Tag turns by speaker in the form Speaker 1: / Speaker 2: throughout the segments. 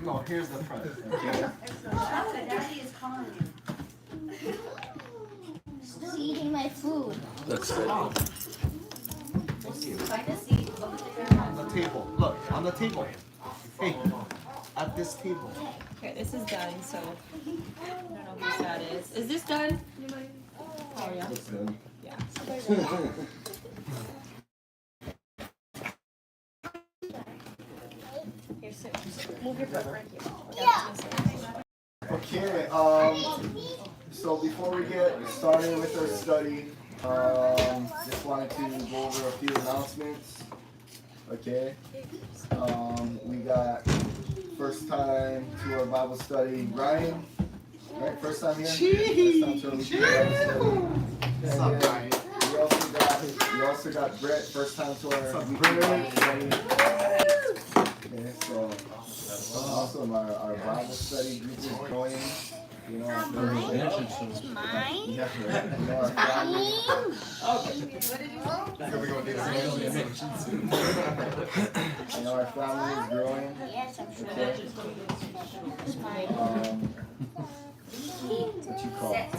Speaker 1: No, here's the front.
Speaker 2: Okay.
Speaker 3: Daddy is calling you.
Speaker 4: Still eating my food.
Speaker 2: Looks good.
Speaker 3: Find a seat.
Speaker 1: On the table. Look, on the table. Hey, at this table.
Speaker 5: Okay, this is done, so I don't know whose that is. Is this done? Oh, yeah.
Speaker 2: Looks good.
Speaker 5: Yeah. Here, sit. Move your foot right here.
Speaker 2: Okay, so before we get started with our study, just wanted to go over a few announcements. Okay, we got first time to our Bible study, Ryan. Right, first time here. First time to our
Speaker 1: What's up, Ryan?
Speaker 2: We also got Brett, first time to our weekly Bible study. Okay, so awesome. Our Bible study group is growing. You know, our family.
Speaker 4: Mine?
Speaker 2: Yeah, right. You know, our family. You know, our family is growing.
Speaker 4: Yes, I'm sure.
Speaker 2: Okay.
Speaker 4: It's mine.
Speaker 2: What you call it?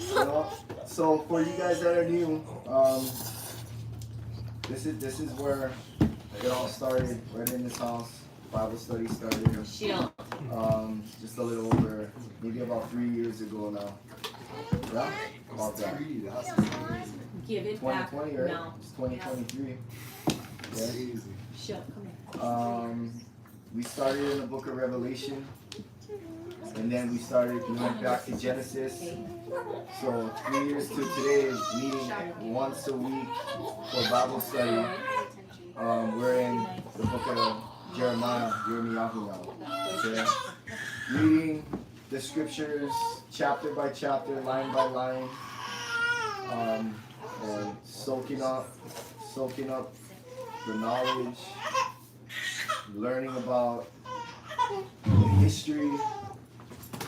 Speaker 2: You know, so for you guys that are new, this is where it all started, right in this house. Bible study started. Just a little over, maybe about 3 years ago now. Yeah, about that.
Speaker 5: Give it back.
Speaker 2: 2020, right?
Speaker 5: No.
Speaker 2: It's 2023. Yeah.
Speaker 5: She'll come here.
Speaker 2: We started in the book of Revelation, and then we went back to Genesis. So 3 years to today, meeting once a week for Bible study. We're in the book of YESHA'YAHU now. Okay? Reading the scriptures chapter by chapter, line by line, and soaking up the knowledge, learning about the history,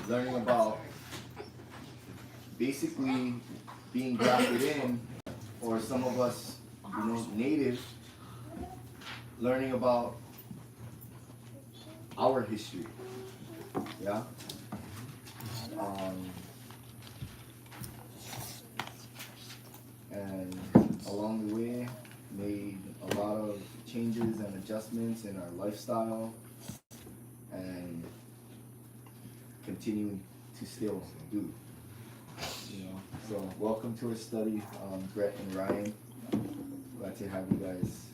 Speaker 2: learning about basically being grafted in, or some of us, you know, native, learning about our history. Yeah. And along the way, made a lot of changes and adjustments in our lifestyle, and continuing to still do. You know. So welcome to our study, Brett and Ryan. Glad to have you guys.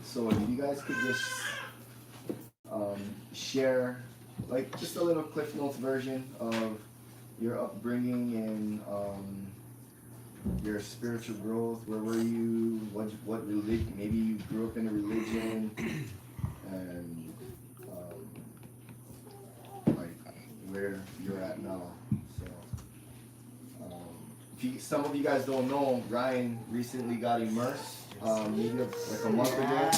Speaker 2: So if you guys could just share, like, just a little Cliff Notes version of your upbringing and your spiritual growth. Where were you? What religion? Maybe you grew up in a religion, and like where you're at now. So, some of you guys don't know, Ryan recently got immersed, maybe like a month ago.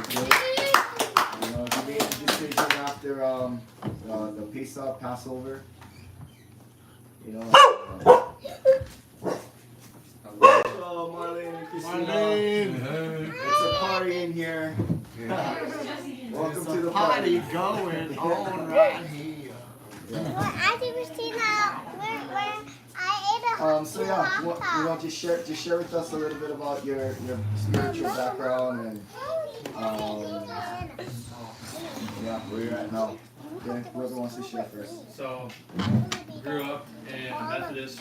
Speaker 2: You know, he made the decision after the Pesach, Passover. You know. Hello, Marlene and Christina.
Speaker 1: Marlene.
Speaker 2: It's a party in here. Welcome to the
Speaker 1: Party
Speaker 2: party.
Speaker 1: going on right here.
Speaker 2: Yeah.
Speaker 4: Well, Auntie Christina, I ate a
Speaker 2: So yeah, you know, just share with us a little bit about your spiritual background and yeah, where you're at now. Okay, whoever wants to share first.
Speaker 6: So, grew up in a Methodist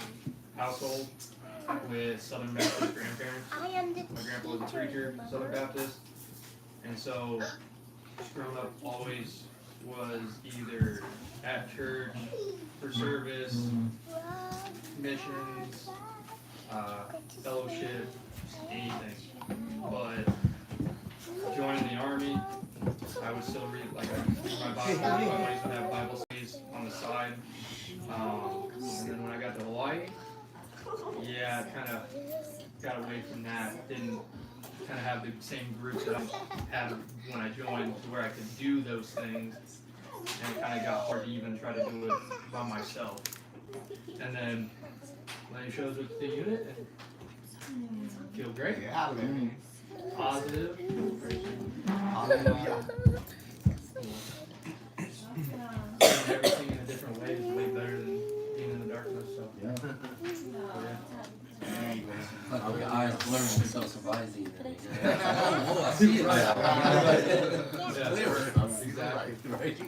Speaker 6: household with Southern Baptist grandparents. My grandpa was a preacher, Southern Baptist, and so growing up always was either at church for service, missions, fellowship, anything. But joining the army, I would still read my Bible. I used to have Bible studies on the side. And then when I got to Hawaii, yeah, kind of got away from that. Didn't kind of have the same groups that I had when I joined, to where I could do those things. And it kind of got hard to even try to do it by myself. And then when I shows up to the unit, and feel great.
Speaker 1: Yeah, man.
Speaker 6: Positive.
Speaker 1: Hallelujah.
Speaker 6: Seeing everything in a different way is way better than being in the darkness. So
Speaker 2: Yeah.
Speaker 7: Our eyes learn self-supervising. Oh, I see it now. Clearer.
Speaker 6: exactly.
Speaker 7: Right.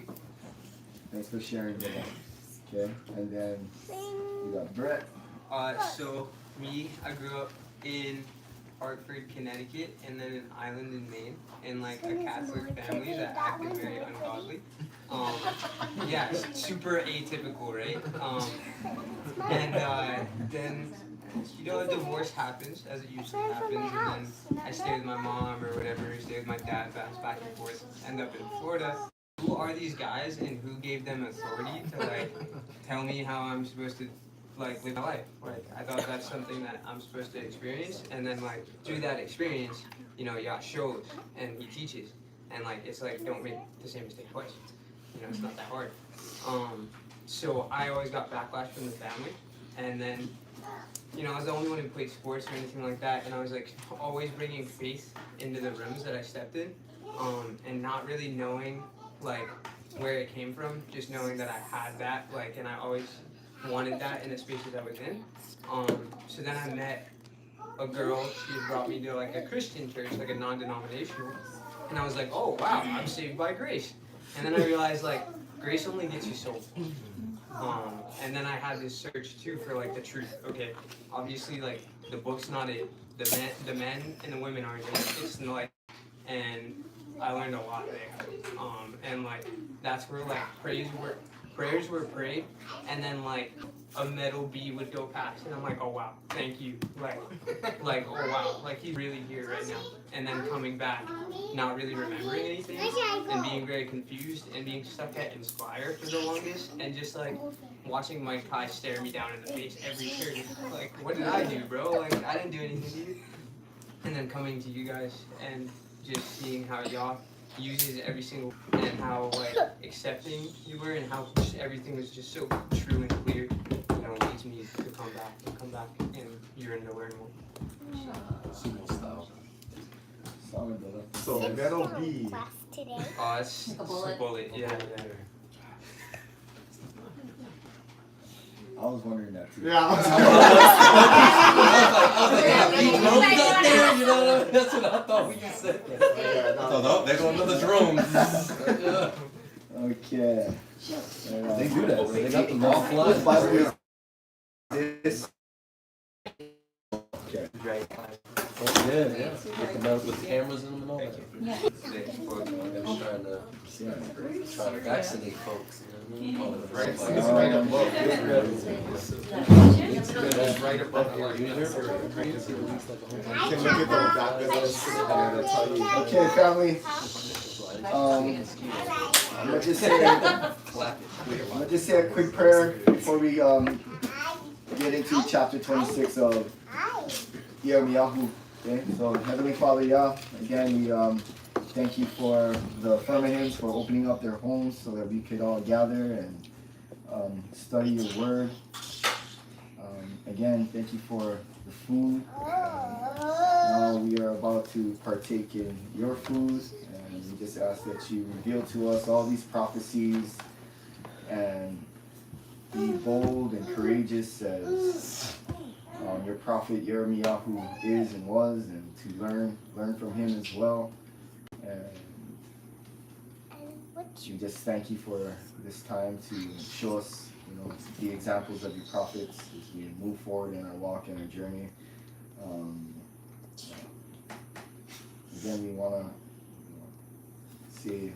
Speaker 2: Thanks for sharing with us. Okay, and then we got Brett.
Speaker 8: So me, I grew up in Hartford, Connecticut, and then an island in Maine, in like a Catholic family that acted very ungodly. Yeah, super atypical, right? And then, you know, a divorce happens, as it usually happens, and then I stay with my mom or whatever, stay with my dad, bounce back and forth, end up in Florida. Who are these guys and who gave them authority to like tell me how I'm supposed to like live my life? Like I thought that's something that I'm supposed to experience, and then like through that experience, you know, Yah shows and he teaches, and like it's like don't make the same mistake twice. You know, it's not that hard. So I always got backlash from the family, and then you know I was the only one who played sports or anything like that, and I was like always bringing faith into the rooms that I stepped in, and not really knowing like where it came from, just knowing that I had that, like, and I always wanted that in the spaces I was in. So then I met a girl, she brought me to like a Christian church, like a non-denominational, and I was like, oh wow, I'm saved by grace. And then I realized like, grace only gets you so far. And then I had this search too for like the truth. Okay, obviously like the book's not it, the men and the women aren't it, it's like, and I learned a lot there. And like that's where like prayers were prayed, and then like a metal bee would go past, and I'm like, oh wow, thank you, like oh wow, like he's really here right now. And then coming back, not really remembering anything, and being very confused, and being stuck at Inspire for the longest, and just like watching Mike Kai stare me down in the face every church. Like, what did I do, bro? Like I didn't do anything to you. And then coming to you guys and just seeing how y'all uses every single, and how like accepting you were, and how just everything was just so true and clear, you know, leads me to come back and yearn to learn more.
Speaker 7: Sumo style.
Speaker 2: Solid, brother.
Speaker 1: So that'll be.
Speaker 4: Today.
Speaker 8: It's a bullet, yeah.
Speaker 2: I was wondering that too.
Speaker 1: Yeah.
Speaker 7: I was like, yeah, he drove up there, you know, that's what I thought when you said that.
Speaker 1: Yeah,
Speaker 7: I thought, oh, there goes another drone.
Speaker 2: Okay.
Speaker 7: They do that, they got the law flies.
Speaker 2: This. Okay.
Speaker 7: Oh, yeah. With the mouse with cameras in them and all that.
Speaker 5: Yeah.
Speaker 7: They're trying to vaccinate folks. You know,
Speaker 1: Right,
Speaker 7: it's
Speaker 1: it's right above.
Speaker 7: It's right above your user.
Speaker 1: Can look at the documents and it'll tell you.
Speaker 2: Okay, family. I'm gonna just say a quick prayer before we get into chapter 26 of YESHA'YAHU. Okay, so Heavenly Father Yah, again we thank you for the firmaments for opening up their homes so that we could all gather and study your word. Again, thank you for the food. Now we are about to partake in your food, and we just ask that you reveal to us all these prophecies and be bold and courageous as your prophet YeRaMyahu is and was, and to learn from him as well. And we just thank you for this time to show us, you know, the examples of your prophets as we move forward in our walk and our journey. Again, we want to say,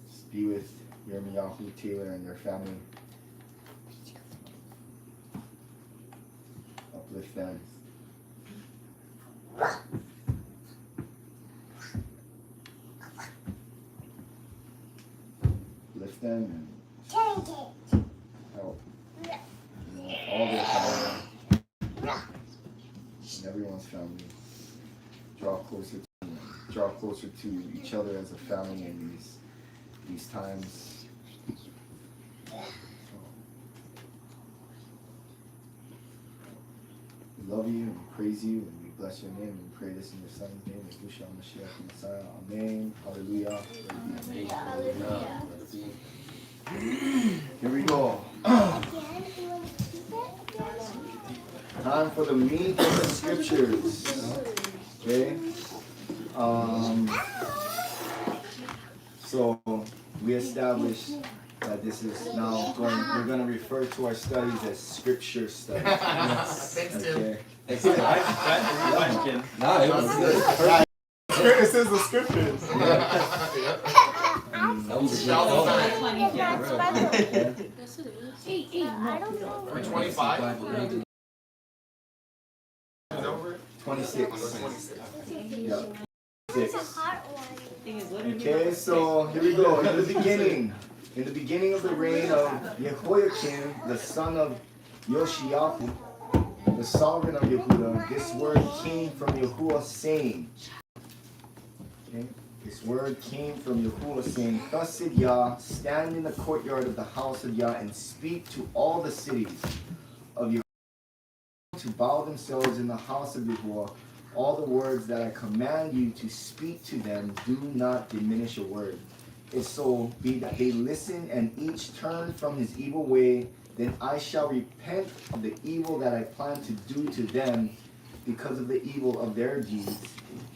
Speaker 2: just be with YeRaMyahu, Taylor, and their family. Uplift them. Lift them and help, you know, all their family and everyone's family. Draw closer to each other as a family in these times. We love you and we praise you and we bless your name and we pray this in your son's name, YESHA'YAHU, Messiah. Amen. Hallelujah. Here we go. Time for the meat of the scriptures. Okay. So we established that this is now we're going to refer to our studies as scripture studies.
Speaker 1: Thanks, Tim.
Speaker 2: Okay.
Speaker 1: Thanks, Tim. Question.
Speaker 7: Nah, it was good.
Speaker 1: This is the scriptures.
Speaker 7: That was a good call.
Speaker 4: I don't know.
Speaker 1: 25.
Speaker 2: 26. Yeah.
Speaker 4: It's a hot one.
Speaker 2: Okay, so here we go. In the beginning of the reign of Jehoiakim, the son of YESHA'YAHU, the sovereign of Yehudah, this word came from Yahuah saying, okay, this word came from Yahuah saying, thus said Yah, stand in the courtyard of the house of Yah and speak to all the cities of Yahuah to bow themselves in the house of Yahuah. All the words that I command you to speak to them, do not diminish a word. If so be that they listen and each turn from his evil way, then I shall repent of the evil that I plan to do to them because of the evil of their deeds.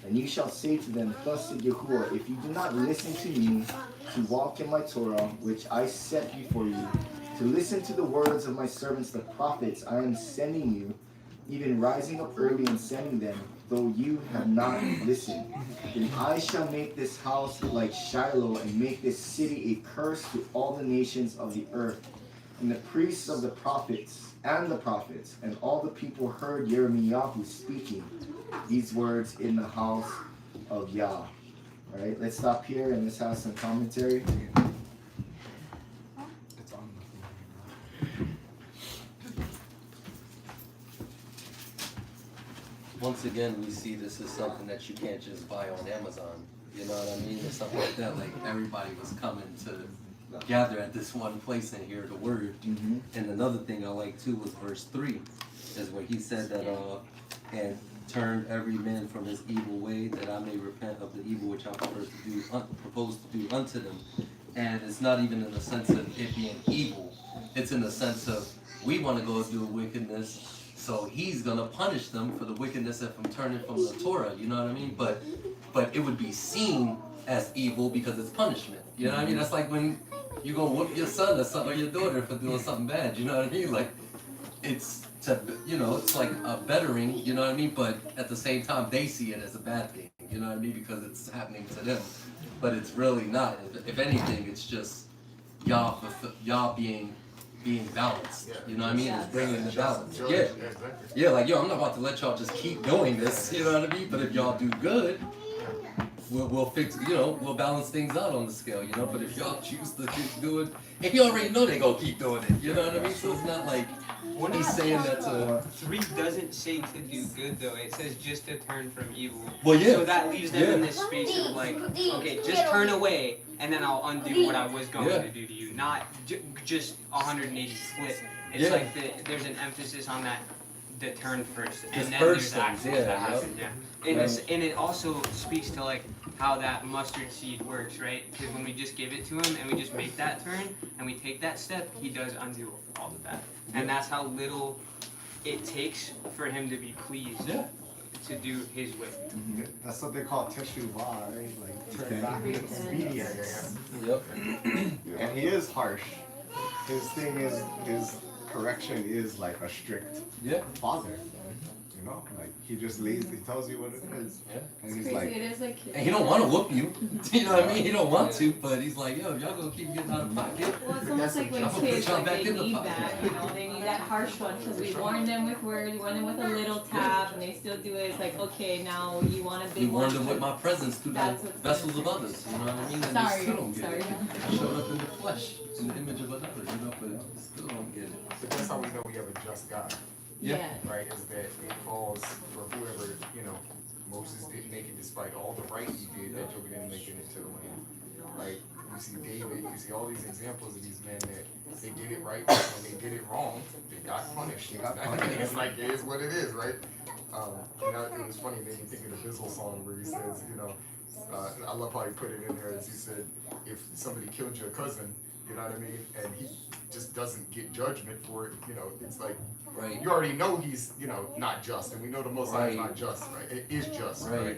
Speaker 2: And you shall say to them, thus said Yahuah, if you do not listen to me, to walk in my Torah, which I set before you, to listen to the words of my servants the prophets I am sending you, even rising up early and sending them, though you have not listened, then I shall make this house like Shiloh and make this city a curse to all the nations of the earth. And the priests of the prophets and all the people heard YeramYahu speaking these words in the house of Yah. All right, let's stop here and let's have some commentary.
Speaker 7: Once again, we see this is something that you can't just buy on Amazon. You know what I mean? Or something like that. Like everybody was coming to gather at this one place and hear the word.
Speaker 2: Mm-hmm.
Speaker 7: And another thing I like too was verse 3, is where he said that and turn every man from his evil way, that I may repent of the evil which I propose to do unto them. And it's not even in the sense of it being evil. It's in the sense of we want to go do a wickedness. So he's gonna punish them for the wickedness of them turning from the Torah, you know what I mean? But it would be seen as evil because it's punishment. You know what I mean? That's like when you go whoop your son or your daughter for doing something bad. You know what I mean? Like it's it's like a bettering. You know what I mean? But at the same time, they see it as a bad thing. You know what I mean? Because it's happening to them, but it's really not. If anything, it's just Yah being balanced, you know what I mean? It's bringing the balance. Yeah, like yo, I'm not about to let y'all just keep doing this, you know what I mean? But if y'all do good, we'll fix, we'll balance things out on the scale, But if y'all choose to keep doing, if you already know they gonna keep doing it, you know what I mean? So it's not like he's saying that to.
Speaker 8: 3 doesn't say to do good though. It says just to turn from evil.
Speaker 7: Well, yeah.
Speaker 8: So that leaves them in this space of like, okay, just turn away, and then I'll undo what I was going to do to you. Not just 180 split. It's like there's an emphasis on that, the turn first, and then there's actions that happen. And it also speaks to like how that mustard seed works, right? Because when we just give it to him and we just make that turn and we take that step, he does undo all of that. And that's how little it takes for him to be pleased to do his way.
Speaker 1: Mm-hmm. That's what they call teshuvah, right? Like turn back in obedience.
Speaker 7: Yep.
Speaker 1: And he is harsh. His thing is, his correction is like a strict father. Like he just lays, he tells you what it is. And he's like,
Speaker 5: it is like
Speaker 7: and he don't want to whoop you. You know what I mean? He don't want to, but he's like, yo, y'all gonna keep getting out of pocket.
Speaker 5: Well, it's almost like when
Speaker 7: I'm gonna
Speaker 5: kids,
Speaker 7: put y'all
Speaker 5: like,
Speaker 7: back
Speaker 5: they
Speaker 7: in the
Speaker 5: need
Speaker 7: pocket.
Speaker 5: that, they need that harsh one, because we warn them with words, we warn them with a little tap, and they still do it. It's like, okay, now you want a big
Speaker 7: We
Speaker 5: one.
Speaker 7: warned them with my presence through the
Speaker 5: That's what's
Speaker 7: vessels of others. You know what I mean? And they still don't get
Speaker 5: Sorry.
Speaker 7: it. I showed up in the flesh, in the image of another, but they still don't get it.
Speaker 9: But that's how we know we have a just God,
Speaker 5: Yeah.
Speaker 9: right? Is that it calls for whoever, Moses didn't make it despite all the right he did, that Job didn't make it into the land, right? you see David, you see all these examples of these men that they did it right, and when they did it wrong, they got punished. It's like, it is what it is, right? You know, it was funny, it made me think of the Bizzle song where he says, you know, I love how he put it in there, as he said, if somebody killed your cousin, you know what I mean, and he just doesn't get judgment for it, you know, it's like,
Speaker 7: Right.
Speaker 9: you already know he's, you know, not just, and we know the Most High is not just, right? It is just, right?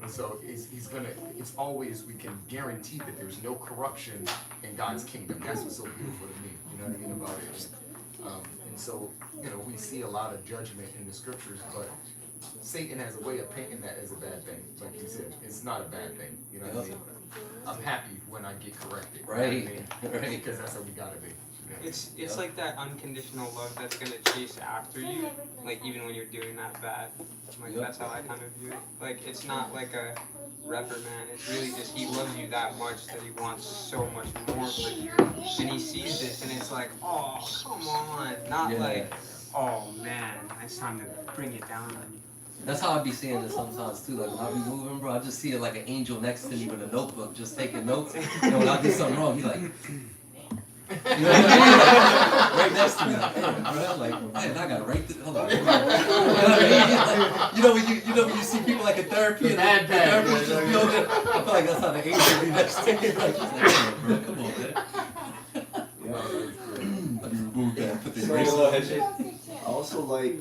Speaker 9: And so he's gonna, it's always, we can guarantee that there's no corruption in God's kingdom. That's what's so beautiful to me, you know what I mean, about it. And so, you know, we see a lot of judgment in the scriptures, but Satan has a way of painting that as a bad thing. Like you said, it's not a bad thing, you know what I mean? I'm happy when I get corrected,
Speaker 7: right?
Speaker 9: You know what I mean? Because that's how we gotta be.
Speaker 8: It's like that unconditional love that's gonna chase after you, like even when you're doing that bad. Like that's how I kind of view it. Like it's not like a reprimand. It's really just he loves you that much that he wants so much more for you, and he sees this and it's like, oh come on, not like, oh man, it's time to bring it down on you.
Speaker 7: That's how I be seeing it sometimes too. Like when I be moving, bro, I just see it like an angel next to me with a notebook, just taking notes. And when I do something wrong, he like. You know what I mean? Like, right next to me, like, hey, bro, I'm like, man, I gotta write this. Hold on. You know what I mean? Like, you know when you see people like in therapy and the therapist just building. I feel like that's how the angel be next to me. Like, he's like, hey, bro, come on, man. Let me remove that. Put the eraser on that shit.
Speaker 2: I also like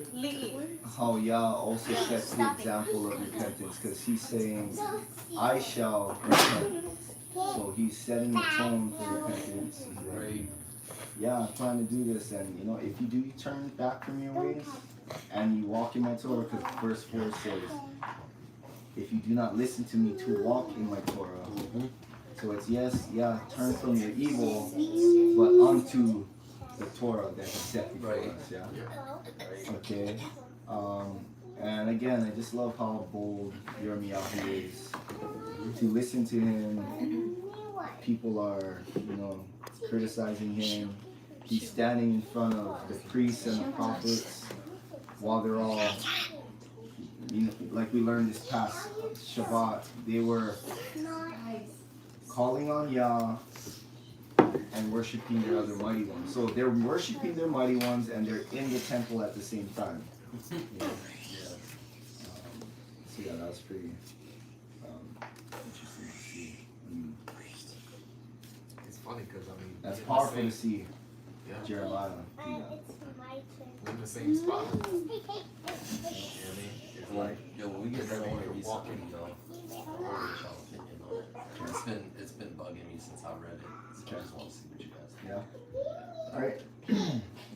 Speaker 2: how Yah also sets the example of repentance, because he's saying, I shall repent. So he's setting the tone for repentance. He's like, yeah, I'm trying to do this, and you know, if you do turn back from your ways and you walk in my Torah, because verse 4 says, if you do not listen to me to walk in my Torah. So it's turn from your evil, but unto the Torah that he set before us. Okay. And again, I just love how bold YeSha'YAHU is. To listen to him, people are, you know, criticizing him. He's standing in front of the priests and the prophets while they're all, you know, like we learned this past Shabbat, they were calling on Yah and worshiping their other mighty ones. So they're worshiping their mighty ones and they're in the temple at the same time. So yeah, that was pretty interesting to see.
Speaker 9: It's funny because I mean,
Speaker 2: that's powerful to see. Jeremiah.
Speaker 9: We're in the same spot. You know what I mean? It's like,
Speaker 7: when we get done, I want to read something,
Speaker 9: walking.
Speaker 7: Y'all opinion on it. It's been bugging me since I read it. So I just want to see what you guys think.
Speaker 2: Yeah. All right.
Speaker 5: I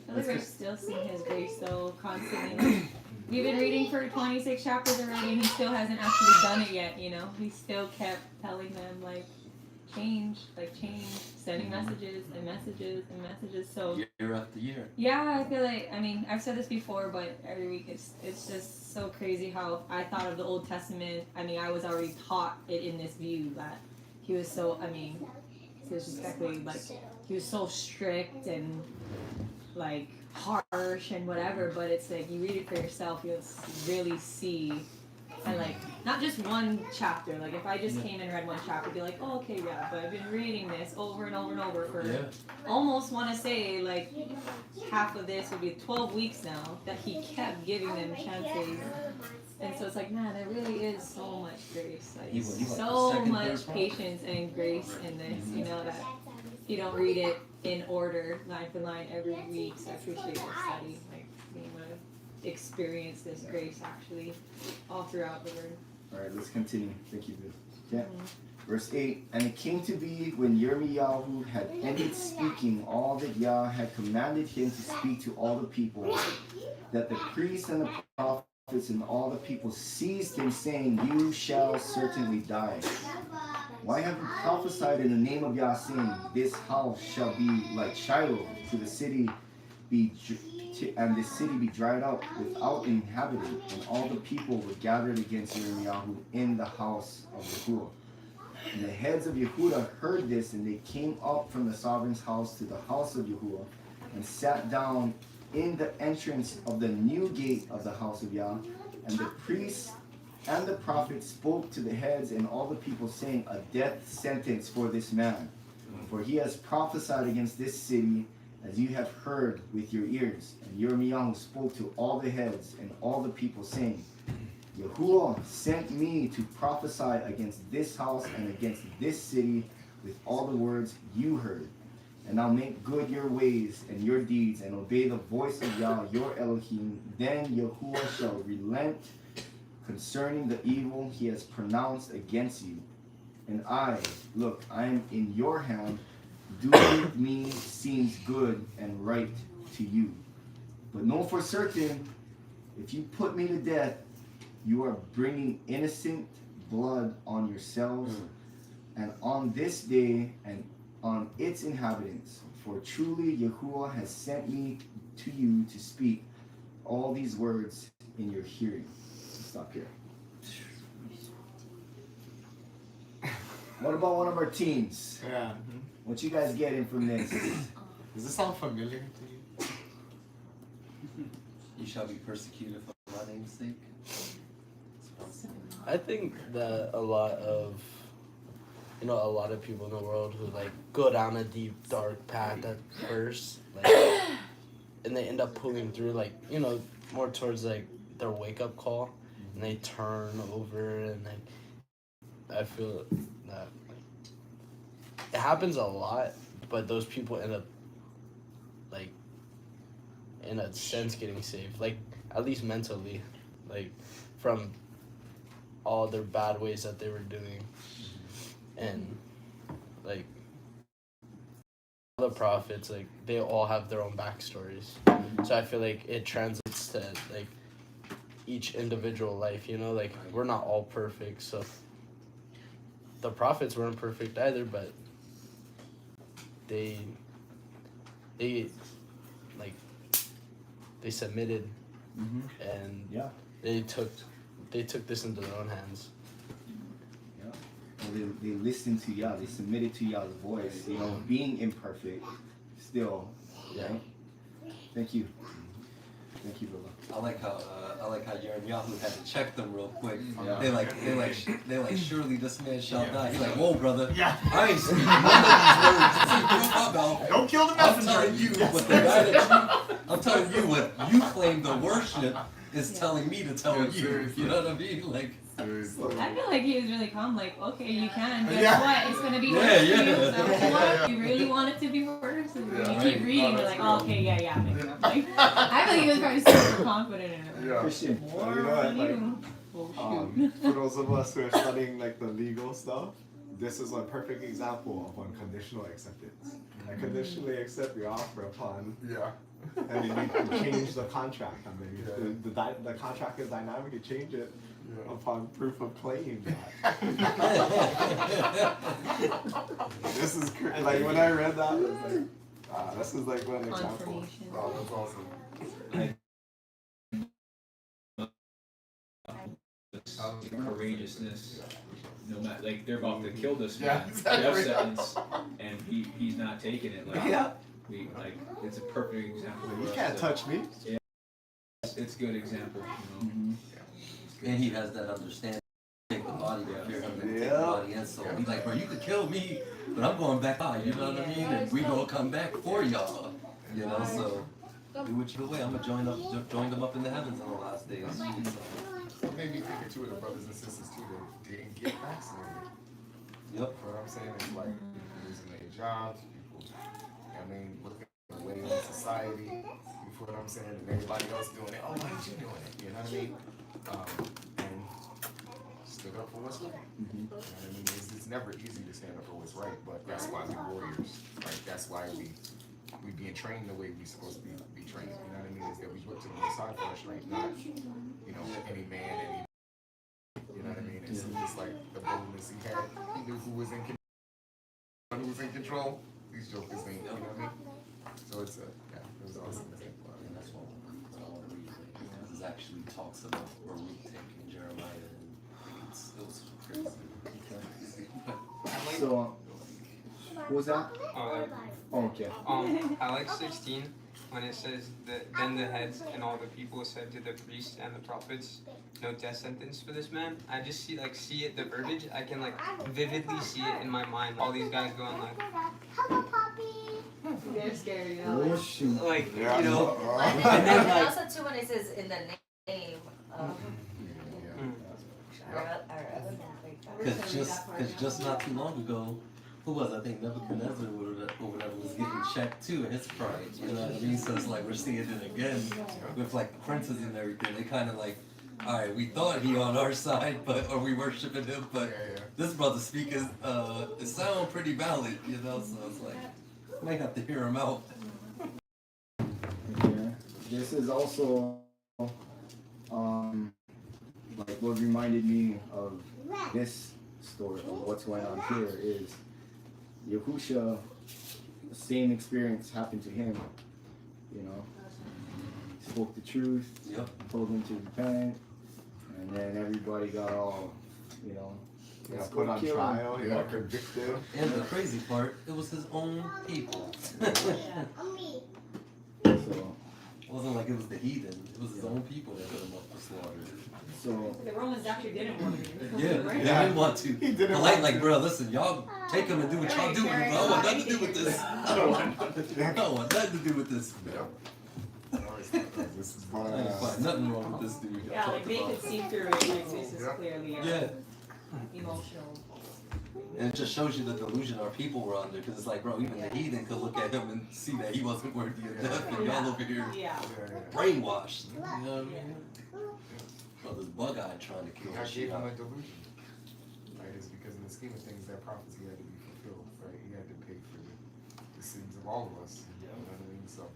Speaker 5: feel like we're still seeing his grace though, constantly. We've been reading for 26 chapters already, and he still hasn't actually done it yet, you know? He still kept telling them, like, change, sending messages and messages and messages, so...
Speaker 7: Year after year.
Speaker 5: Yeah, I feel like, I mean, I've said this before, but every week it's just so crazy how I thought of the Old Testament. I mean, I was already taught it in this view that he was so, I mean, disrespectfully, like, he was so strict and, like, harsh and whatever, but it's like, you read it for yourself, you'll really see, and like, not just one chapter, like if I just came and read one chapter, I'd be like, oh, okay, yeah, but I've been reading this over and over and over for almost want to say, like, half of this would be 12 weeks now, that he kept giving them chances, and so it's like, man, there really is so much grace, like, so much patience and grace in this, you know, that you don't read it in order, line for line, every week. So I appreciate your study, like being able to experience this grace actually all throughout the word.
Speaker 2: All right, let's continue. Thank you. Okay. Verse 8, and it came to be when YeSha'YAHU had ended speaking all that Yah had commanded him to speak to all the people, that the priests and the prophets and all the people seized him, saying, you shall certainly die. Why have you prophesied in the name of Yah, saying, this house shall be like Shiloh, to the city and the city be dried up without an inhabitant? And all the people were gathered against YeSha'YAHU in the house of Yahuah. And the heads of Yehudah heard this, and they came up from the sovereign's house to the house of Yahuah, and sat down in the entrance of the new gate of the house of Yah. And the priests and the prophets spoke to the heads and all the people, saying, a death sentence for this man. For he has prophesied against this city, as you have heard with your ears. And YeSha'YAHU spoke to all the heads and all the people, saying, Yahuah sent me to prophesy against this house and against this city with all the words you heard. And now make good your ways and your deeds, and obey the voice of Yah, your Elohim. Then Yahuah shall relent concerning the evil he has pronounced against you. And I, look, I am in your hand. Doing me seems good and right to you. But know for certain, if you put me to death, you are bringing innocent blood on yourselves and on this day and on its inhabitants. For truly Yahuah has sent me to you to speak all these words in your hearing. Stop here. What about one of our teens?
Speaker 1: Yeah.
Speaker 2: What you guys getting from this?
Speaker 1: Does this sound familiar to you?
Speaker 7: You shall be persecuted for my name's sake.
Speaker 10: I think that a lot of people in the world who like go down a deep dark path at first, like, and they end up pulling through, like, you know, more towards like their wake up call, and they turn over, and like I feel that like, it happens a lot, but those people end up like in a sense getting saved, like at least mentally, like from all their bad ways that they were doing. And like the prophets, like they all have their own backstories, so I feel like it translates to like each individual life, you know, like we're not all perfect, so the prophets weren't perfect either, but they like they submitted, and they took this into their own hands.
Speaker 2: They listened to Yah, they submitted to Yah's voice, you know, being imperfect, still.
Speaker 7: Yeah.
Speaker 2: Right? Thank you. Thank you, brother.
Speaker 7: I like how YeSha'YAHU had to check them real quick.
Speaker 2: Yeah.
Speaker 7: They like surely this man shall die. He's like, whoa, brother.
Speaker 9: Yeah.
Speaker 7: I ain't speaking none of these words.
Speaker 9: Don't kill the
Speaker 7: I'm
Speaker 9: messenger.
Speaker 7: telling you what the guy that I'm telling you what you claim to worship is telling me to tell you. You know what I mean? Like.
Speaker 5: I feel like he was really calm, like, okay, you can, guess
Speaker 9: Yeah.
Speaker 5: what, it's gonna be worse for you, so
Speaker 9: Yeah.
Speaker 5: you really want it to be worse, and you
Speaker 9: Yeah.
Speaker 5: keep reading, you're like, oh, okay, yeah, like, I feel like he was probably super confident in it.
Speaker 1: Yeah.
Speaker 2: Christian.
Speaker 1: Well, you know what, like, for those of us who are studying like the legal stuff, this is a perfect example of unconditional acceptance. I conditionally accept your offer upon, and then you change the contract. I mean, the contract is dynamic. You change it upon proof of claim. This is like when I read that, I was like, this is like one example.
Speaker 9: Oh, that's awesome.
Speaker 11: Courageousness, no matter, like they're about to kill this man,
Speaker 9: Yeah, exactly.
Speaker 11: death sentence, and he's not taking it. Like it's a perfect example.
Speaker 1: You
Speaker 11: for
Speaker 1: can't
Speaker 11: us
Speaker 1: touch me.
Speaker 11: Yeah, it's a good example, you know.
Speaker 7: And he has that understanding. Take the body, but fear him to take the body and soul. He's like, bro, you could kill me, but I'm going back out. You know what I mean? And we gonna come back for y'all. You know, so do what you way. I'm gonna join them up in the heavens on the last day.
Speaker 9: It made me think of two of the brothers and sisters too that didn't get vaccinated.
Speaker 7: Yep.
Speaker 9: You know what I'm saying? It's like people losing their jobs, people, I mean, looking away in society. You feel what I'm saying? And everybody else doing it. Oh, why aren't you doing it? You know what I mean? And stood up for what's right. You know what I mean? It's never easy to stand up for what's right, but that's why we're warriors, right? That's why we being trained the way we're supposed to be trained. You know what I mean? Is that we look to the Most High for our strength, not, you know, any man, you know what I mean? It's just like the boldness he had. He knew who was in control. These jokers ain't, you know what I mean? So it's it was awesome.
Speaker 7: And that's what I want to read. Because it actually talks about Baruch taking Jeremiah, and it was crazy.
Speaker 2: So, what was that?
Speaker 8: Oh,
Speaker 2: Oh, okay.
Speaker 8: Alex 16, when it says that then the heads and all the people said to the priests and the prophets, no death sentence for this man. I just see it, the verbiage. I can like vividly see it in my mind. All these guys going like,
Speaker 4: Hello, puppy.
Speaker 5: They're scary, you
Speaker 2: Oh, shoot.
Speaker 8: like
Speaker 1: Yeah.
Speaker 8: you know,
Speaker 12: And
Speaker 8: and then like.
Speaker 12: also too when it says in the name of our elements like that.
Speaker 7: Because just not too long ago, who was I think Nebuchadnezzar or whatever was getting checked too in his pride. You know what I mean? So it's like we're seeing it again with like the princes and everything. They kind of like, all right, we thought he on our side, but or we worshiping him, but this brother speaking, it sound pretty valid, you know. So it's like might have to hear him out.
Speaker 2: Yeah. This is also like what reminded me of this story of what's going on here is Yahusha, the same experience happened to him, you know. He spoke the truth, told him to repent, and then everybody got all, you know,
Speaker 1: He got put on trial, he got convicted.
Speaker 7: And the crazy part, it was his own people.
Speaker 2: So
Speaker 7: it wasn't like it was the heathen, it was his own people that put him up for slaughter.
Speaker 2: So
Speaker 5: the Romans actually didn't want to.
Speaker 7: Yeah, they didn't want to.
Speaker 1: He didn't
Speaker 7: Like,
Speaker 1: want
Speaker 7: like,
Speaker 1: to.
Speaker 7: bro, listen, y'all take him and do what y'all do. I don't want nothing to do with this. I don't want nothing to do with this.
Speaker 1: This is
Speaker 7: I ain't find nothing wrong with this dude.
Speaker 5: Yeah, like they could see through it. Like this is clearly emotional.
Speaker 7: And it just shows you the delusion our people were under, because it's like, bro, even the heathen could look at him and see that he wasn't worthy of death, and y'all over here brainwashed. You know what I mean? Brother's bug-eyed trying to kill
Speaker 9: God
Speaker 7: the
Speaker 9: gave
Speaker 7: shit
Speaker 9: him
Speaker 7: out.
Speaker 9: a delusion. Right? It's because in the scheme of things, that prophecy had to be fulfilled. Right? He had to pay for the sins of all of us. You know what I mean? So.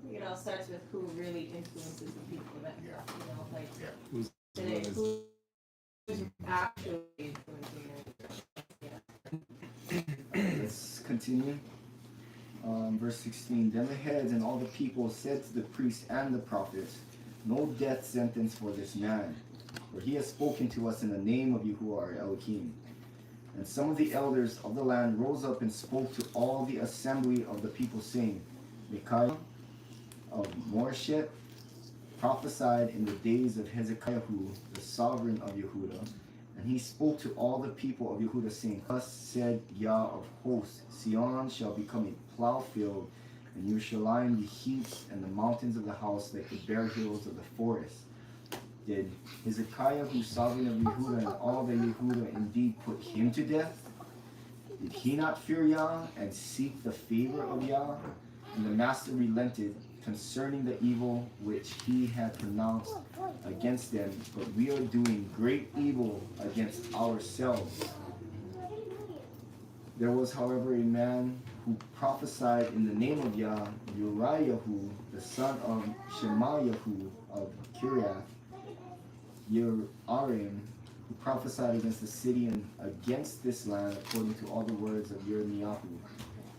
Speaker 5: It all starts with who really influences the people that you know, like
Speaker 1: Who's
Speaker 5: today, who's actually influencing them.
Speaker 2: let's continue. Verse 16. Then the heads and all the people said to the priests and the prophets, no death sentence for this man, for he has spoken to us in the name of Yahuah our Elohim. And some of the elders of the land rose up and spoke to all the assembly of the people, saying, Micaiah of Moresheth prophesied in the days of HezekiahYahu, the sovereign of Yehudah, and he spoke to all the people of Yehudah, saying, Thus said Yah of hosts, Sion shall become a plow field, and Yerushalayim the heaps, and the mountains of the house like the bare hills of the forest. Did Hezekiah, who sovereign of Yehudah, and all the Yehudah indeed put him to death? Did he not fear Yah and seek the favor of Yah? And the master relented concerning the evil which he had pronounced against them, but we are doing great evil against ourselves. There was, however, a man who prophesied in the name of Yah, YESHA'YAHU, the son of Shemayahu of Kiriath Yearim, who prophesied against the city and against this land according to all the words of YeramYahu.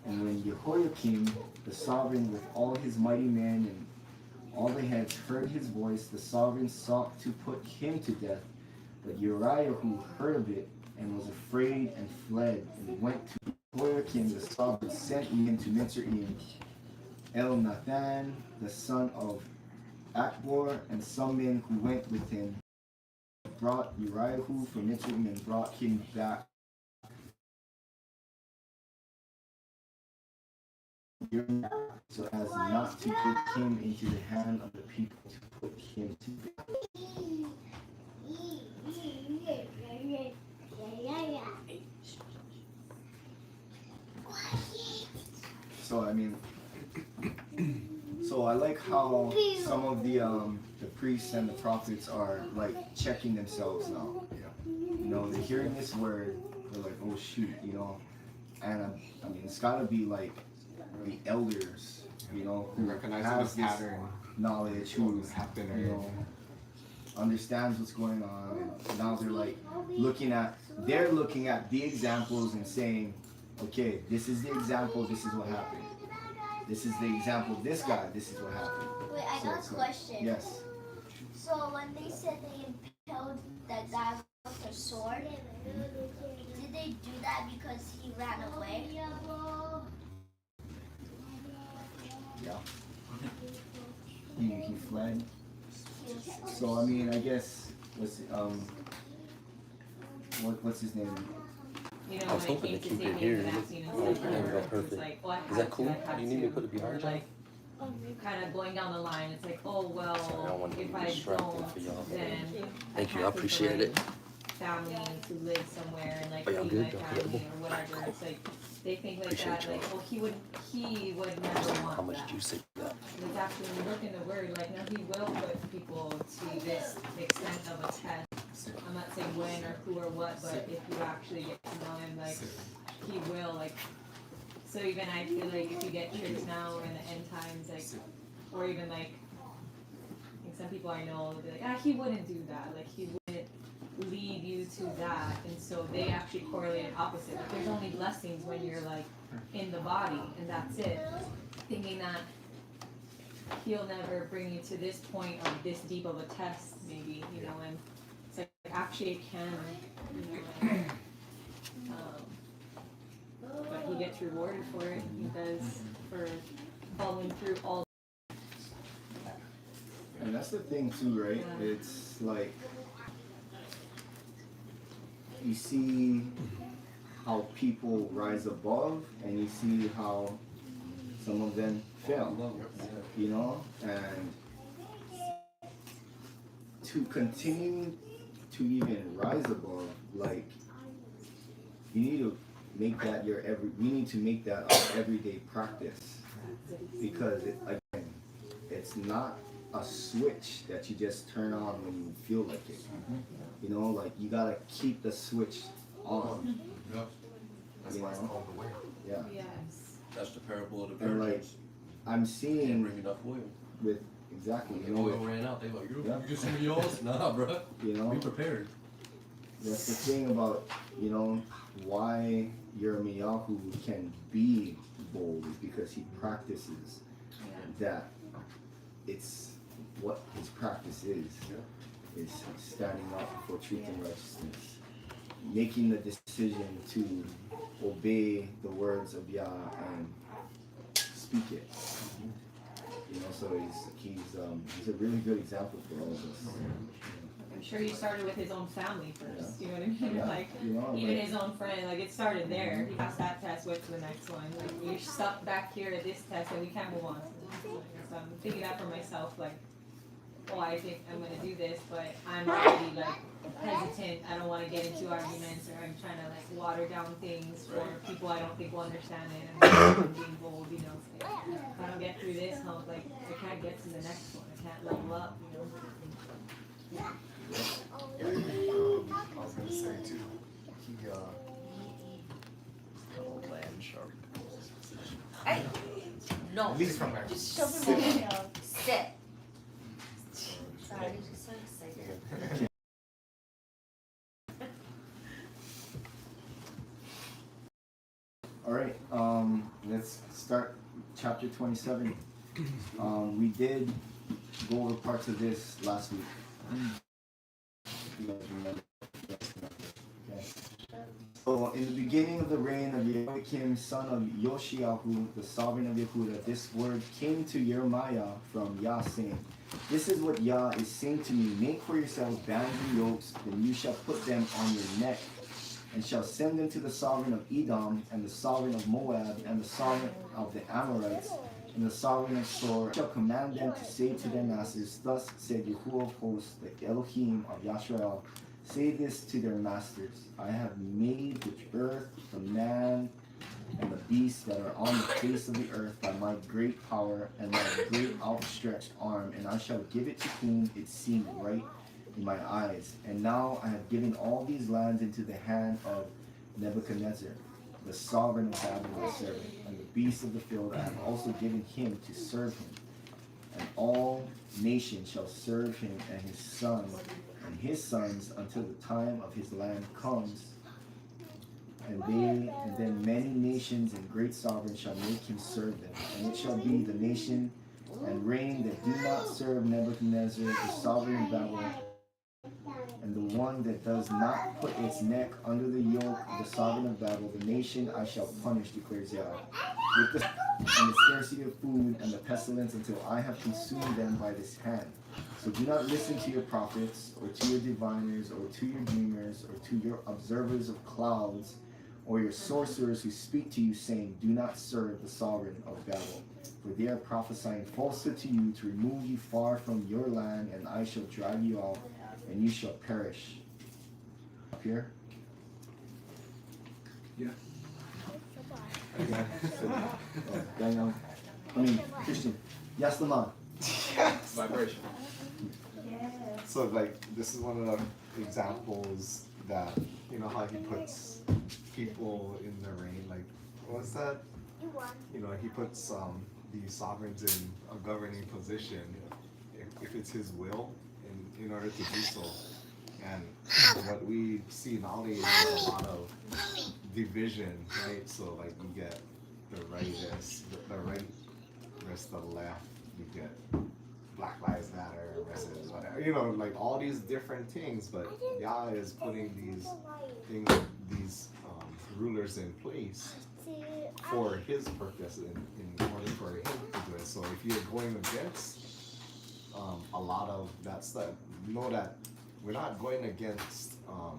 Speaker 2: And when Jehoiakim, the sovereign, with all his mighty men and all the heads heard his voice, the sovereign sought to put him to death. But Uriah, heard of it and was afraid and fled, and went to Jehoiakim, the sovereign, sent him to Mitzrayim. Elnathan, the son of Akbor, and some men who went with him, brought Uriah from Mitzrayim and brought him back so as not to put him into the hand of the people to put him to death. So I mean, so I like how some of the priests and the prophets are like checking themselves now. You know, they're hearing this word, they're like, oh shoot, you know. And I mean, it's gotta be like the elders, you know, who
Speaker 1: recognize
Speaker 2: has
Speaker 1: the
Speaker 2: this
Speaker 1: pattern,
Speaker 2: knowledge, who you know, understands what's going on. And now they're looking at the examples and saying, okay, this is the example, this is what happened. This is the example of this guy, this is what happened.
Speaker 4: Wait, I got a question.
Speaker 2: Yes.
Speaker 4: So when they said they impaled that guy with a sword, did they do that because he ran away?
Speaker 2: Yeah. he fled. So I mean, I guess what's his name?
Speaker 5: You know,
Speaker 10: I was
Speaker 5: when
Speaker 10: hoping
Speaker 5: it
Speaker 10: to
Speaker 5: came
Speaker 10: keep
Speaker 5: to
Speaker 10: it
Speaker 5: saving
Speaker 10: here.
Speaker 5: the vaccine and
Speaker 10: Oh,
Speaker 5: stuff,
Speaker 10: there we go,
Speaker 5: it was
Speaker 10: perfect.
Speaker 5: like, well, I
Speaker 10: Is that
Speaker 5: had
Speaker 10: cool?
Speaker 5: to, I had
Speaker 10: You need me to put it
Speaker 5: or
Speaker 10: behind you?
Speaker 5: like, kind of going down the line, it's like, oh, well,
Speaker 10: Sorry, I don't want to
Speaker 5: if
Speaker 10: be
Speaker 5: I
Speaker 10: distracting
Speaker 5: don't,
Speaker 10: for y'all.
Speaker 5: then
Speaker 10: Thank you, I
Speaker 5: have to
Speaker 10: appreciate it.
Speaker 5: find family to live somewhere and like
Speaker 10: Oh, y'all
Speaker 5: feed
Speaker 10: good?
Speaker 5: my
Speaker 10: Y'all
Speaker 5: family
Speaker 10: comfortable?
Speaker 5: or whatever. It's like they think like
Speaker 10: Appreciate
Speaker 5: that,
Speaker 10: y'all.
Speaker 5: like, well, he would never want
Speaker 10: How much
Speaker 5: that.
Speaker 10: juice it got?
Speaker 5: It's actually, when you look in the word, like, now he will put people to this extent of a test. I'm not saying when or who or what, but if you actually get to know him, like, he will, like, so even I feel like if you get tricked now or in the end times, like, or even like, some people I know will be like, he wouldn't do that, like, he wouldn't lead you to that, and so they actually correlate opposite. Like, there's only blessings when you're like in the body, and that's it. Thinking that he'll never bring you to this point of this deep of a test, maybe, you know, and it's like actually it can, you know, but he gets rewarded for it. He does for following through all.
Speaker 2: And that's the thing too, right?
Speaker 5: Yeah.
Speaker 2: It's like you see how people rise above, and you see how some of them fail. You know, and to continue to even rise above, like you need to make that we need to make that our everyday practice, because again, it's not a switch that you just turn on when you feel like it. You know, like you gotta keep the switch on.
Speaker 9: Yep. That's why it's called the way.
Speaker 2: Yeah.
Speaker 5: Yes.
Speaker 7: That's the parable of the
Speaker 2: And like
Speaker 7: virgins.
Speaker 2: I'm seeing
Speaker 7: Bring enough oil.
Speaker 2: with exactly, you
Speaker 7: The
Speaker 2: know,
Speaker 7: oil ran out. They like, you
Speaker 2: Yeah.
Speaker 7: get some of yours? Nah, bro.
Speaker 2: you know,
Speaker 7: Be prepared.
Speaker 2: that's the thing about, you know, why YeSha'YAHU can be bold is because he practices that. It's what his practice is standing up for truth and righteousness, making the decision to obey the words of Yah and speak it. You know, so he's a really good example for all of us.
Speaker 5: I'm sure he started with his own family first, you know what I mean?
Speaker 2: Yeah.
Speaker 5: Like,
Speaker 2: You know,
Speaker 5: even
Speaker 2: like-
Speaker 5: his own friend, like, it started there. He passed that test, went to the next one. Like, you're stuck back here at this test, and we can't move on to the next one. So I'm thinking that for myself, like, well, I think I'm gonna do this, but I'm already, like, hesitant. I don't wanna get into arguments, or I'm trying to, like, water down things for people I don't think will understand it. I'm being bold, you know. It's like, if I don't get through this hump, like, I can't get to the next one. I can't level up, you know.
Speaker 9: Yeah, I was gonna say too, he land shark.
Speaker 12: Hey, no,
Speaker 9: At least from that.
Speaker 12: just show me my window. Sit. Sorry, I'm just so excited.
Speaker 2: All right, let's start chapter 27. We did go over parts of this last week. You guys remember? Okay. So, in the beginning of the reign of Jehoiakim, son of YESHA'YAHU, the sovereign of Yehudah, this word came to Jeremiah from Yah, saying, "This is what Yah is saying to me: Make for yourselves bands and yokes, then you shall put them on your neck, and shall send them to the sovereign of Edom, and the sovereign of Moab, and the sovereign of the Amorites, and the sovereign of Sor. Shall command them to say to their masters, Thus said Yahuah of hosts, the Elohim of Yisrael, say this to their masters: I have made the earth, the man, and the beasts that are on the face of the earth by my great power and my great outstretched arm, and I shall give it to whom it seemed right in my eyes. And now I have given all these lands into the hand of Nebuchadnezzar, the sovereign of Babylon's servant, and the beasts of the field I have also given him to serve him. And all nations shall serve him and his sons until the time of his land comes. And then many nations and great sovereigns shall make him serve them. And it shall be the nation and reign that do not serve Nebuchadnezzar, the sovereign of Babylon, and the one that does not put its neck under the yoke of the sovereign of Babel, the nation I shall punish, declares Yah. with the and the scarcity of food and the pestilence until I have consumed them by this hand. So do not listen to your prophets, or to your diviners, or to your dreamers, or to your observers of clouds, or your sorcerers who speak to you, saying, do not serve the sovereign of Babel. For they are prophesying falsehood to you, to remove you far from your land, and I shall drive you out, and you shall perish. Up here?
Speaker 11: Yeah.
Speaker 2: Okay. Oh, Daniel. Christian. Yes, Lamont.
Speaker 11: Vibration.
Speaker 1: So like this is one of the examples that you know how he puts people in the reign. Like what's that? You know he puts the sovereigns in a governing position if it's his will in order to do so. And what we see nowadays is a lot of division, right? So like you get the rightist, the right versus the left. You get Black Lives Matter versus whatever. You know, like all these different things. But Yah is putting these things, these rulers in place for His purpose in order for Him to do it. So if you're going against a lot of that stuff, know that we're not going against, how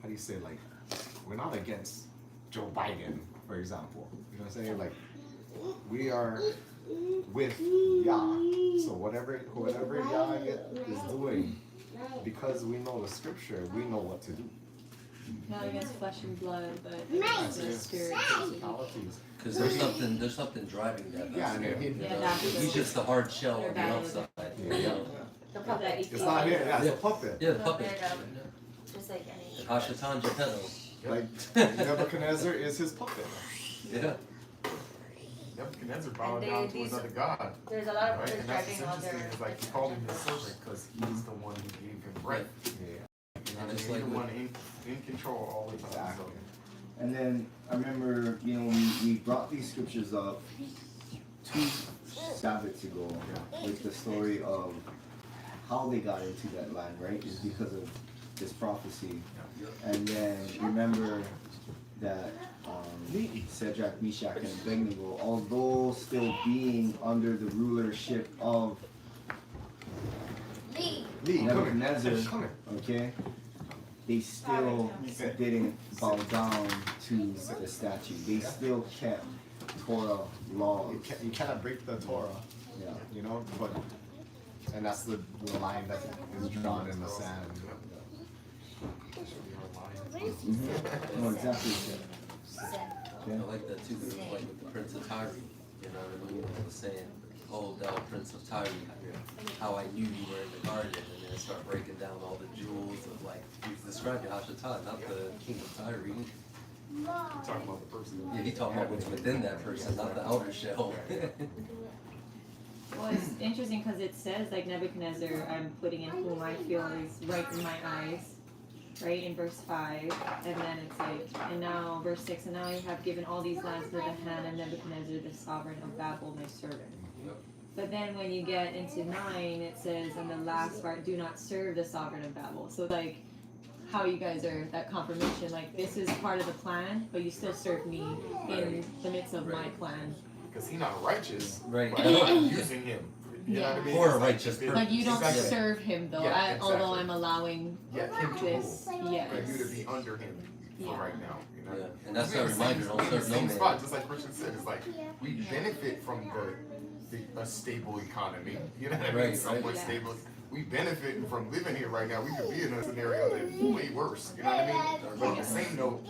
Speaker 1: do you say, like, we're not against Joe Biden, for example. You know what I'm saying? Like, we are with Yah. So whatever Yah is doing, because we know the scripture, we know what to do.
Speaker 5: Not against flesh and blood, but against the spirit.
Speaker 7: Because there's something driving that.
Speaker 1: Yeah,
Speaker 7: he's just a hard shell on the outside.
Speaker 1: Yeah.
Speaker 12: The puppet.
Speaker 1: It's not him, yeah, it's a puppet.
Speaker 7: Yeah, the puppet.
Speaker 12: Just like any.
Speaker 7: Hashatan Geppetto.
Speaker 1: Like Nebuchadnezzar is his puppet.
Speaker 7: Yeah.
Speaker 9: Nebuchadnezzar bowed down to another god.
Speaker 12: There's a lot of
Speaker 9: Right?
Speaker 12: others
Speaker 9: And that's
Speaker 12: driving
Speaker 9: what's
Speaker 12: on their.
Speaker 9: interesting. It's like he called him his servant because he's the one who gave him breath.
Speaker 1: Yeah.
Speaker 9: You know,
Speaker 7: And
Speaker 9: he's
Speaker 7: it's
Speaker 9: the
Speaker 7: like
Speaker 9: one in control all the time.
Speaker 1: Exactly.
Speaker 2: And then I remember, you know, we brought these scriptures up 2 Sabbaths ago with the story of how they got into that land, right? Is because of this prophecy. And then remember that Shadrach, Meshach, and Abednego, although still being under the rulership of Nebuchadnezzar, okay, they still didn't bow down to the statue. They still kept Torah laws.
Speaker 1: You cannot break the Torah.
Speaker 2: Yeah.
Speaker 1: You know, but and that's the line that is drawn in the sand.
Speaker 2: No, exactly.
Speaker 7: I like that too, because like with the Prince of Tyre, you know what I mean? It was saying, oh, thou Prince of Tyre, how I knew you were in the garden, and then start breaking down all the jewels of like, he's describing Hashatan, not the king of Tyre.
Speaker 9: Talking about the person.
Speaker 7: Yeah, he talking about what's within that person, not the outer shell.
Speaker 5: Well, it's interesting because it says like Nebuchadnezzar, I'm putting in whom I feel is right in my eyes, right, in verse 5, and then it's like, and now verse 6, and now you have given all these lands to the hand of Nebuchadnezzar, the sovereign of Babel, my servant. But then when you get into 9, it says, and the last part, do not serve the sovereign of Babel. So like, how you guys are, that confirmation, like this is part of the plan, but you still serve me in the midst of my plan.
Speaker 9: Because he's not righteous,
Speaker 7: right?
Speaker 9: But I'm using him. You know what I mean?
Speaker 7: Or a righteous person.
Speaker 5: Like you don't serve him though, although I'm allowing
Speaker 9: him to
Speaker 5: this. Yes.
Speaker 9: For you to be under him for right now. You know?
Speaker 7: Yeah. And that's that reminder, don't serve no man.
Speaker 9: Spot, just like Christian said, it's like we benefit from a stable economy. You know what I mean? Somewhat stable. We benefit from living here right now. We could be in a scenario that's way worse. You know what I mean? But on the same note,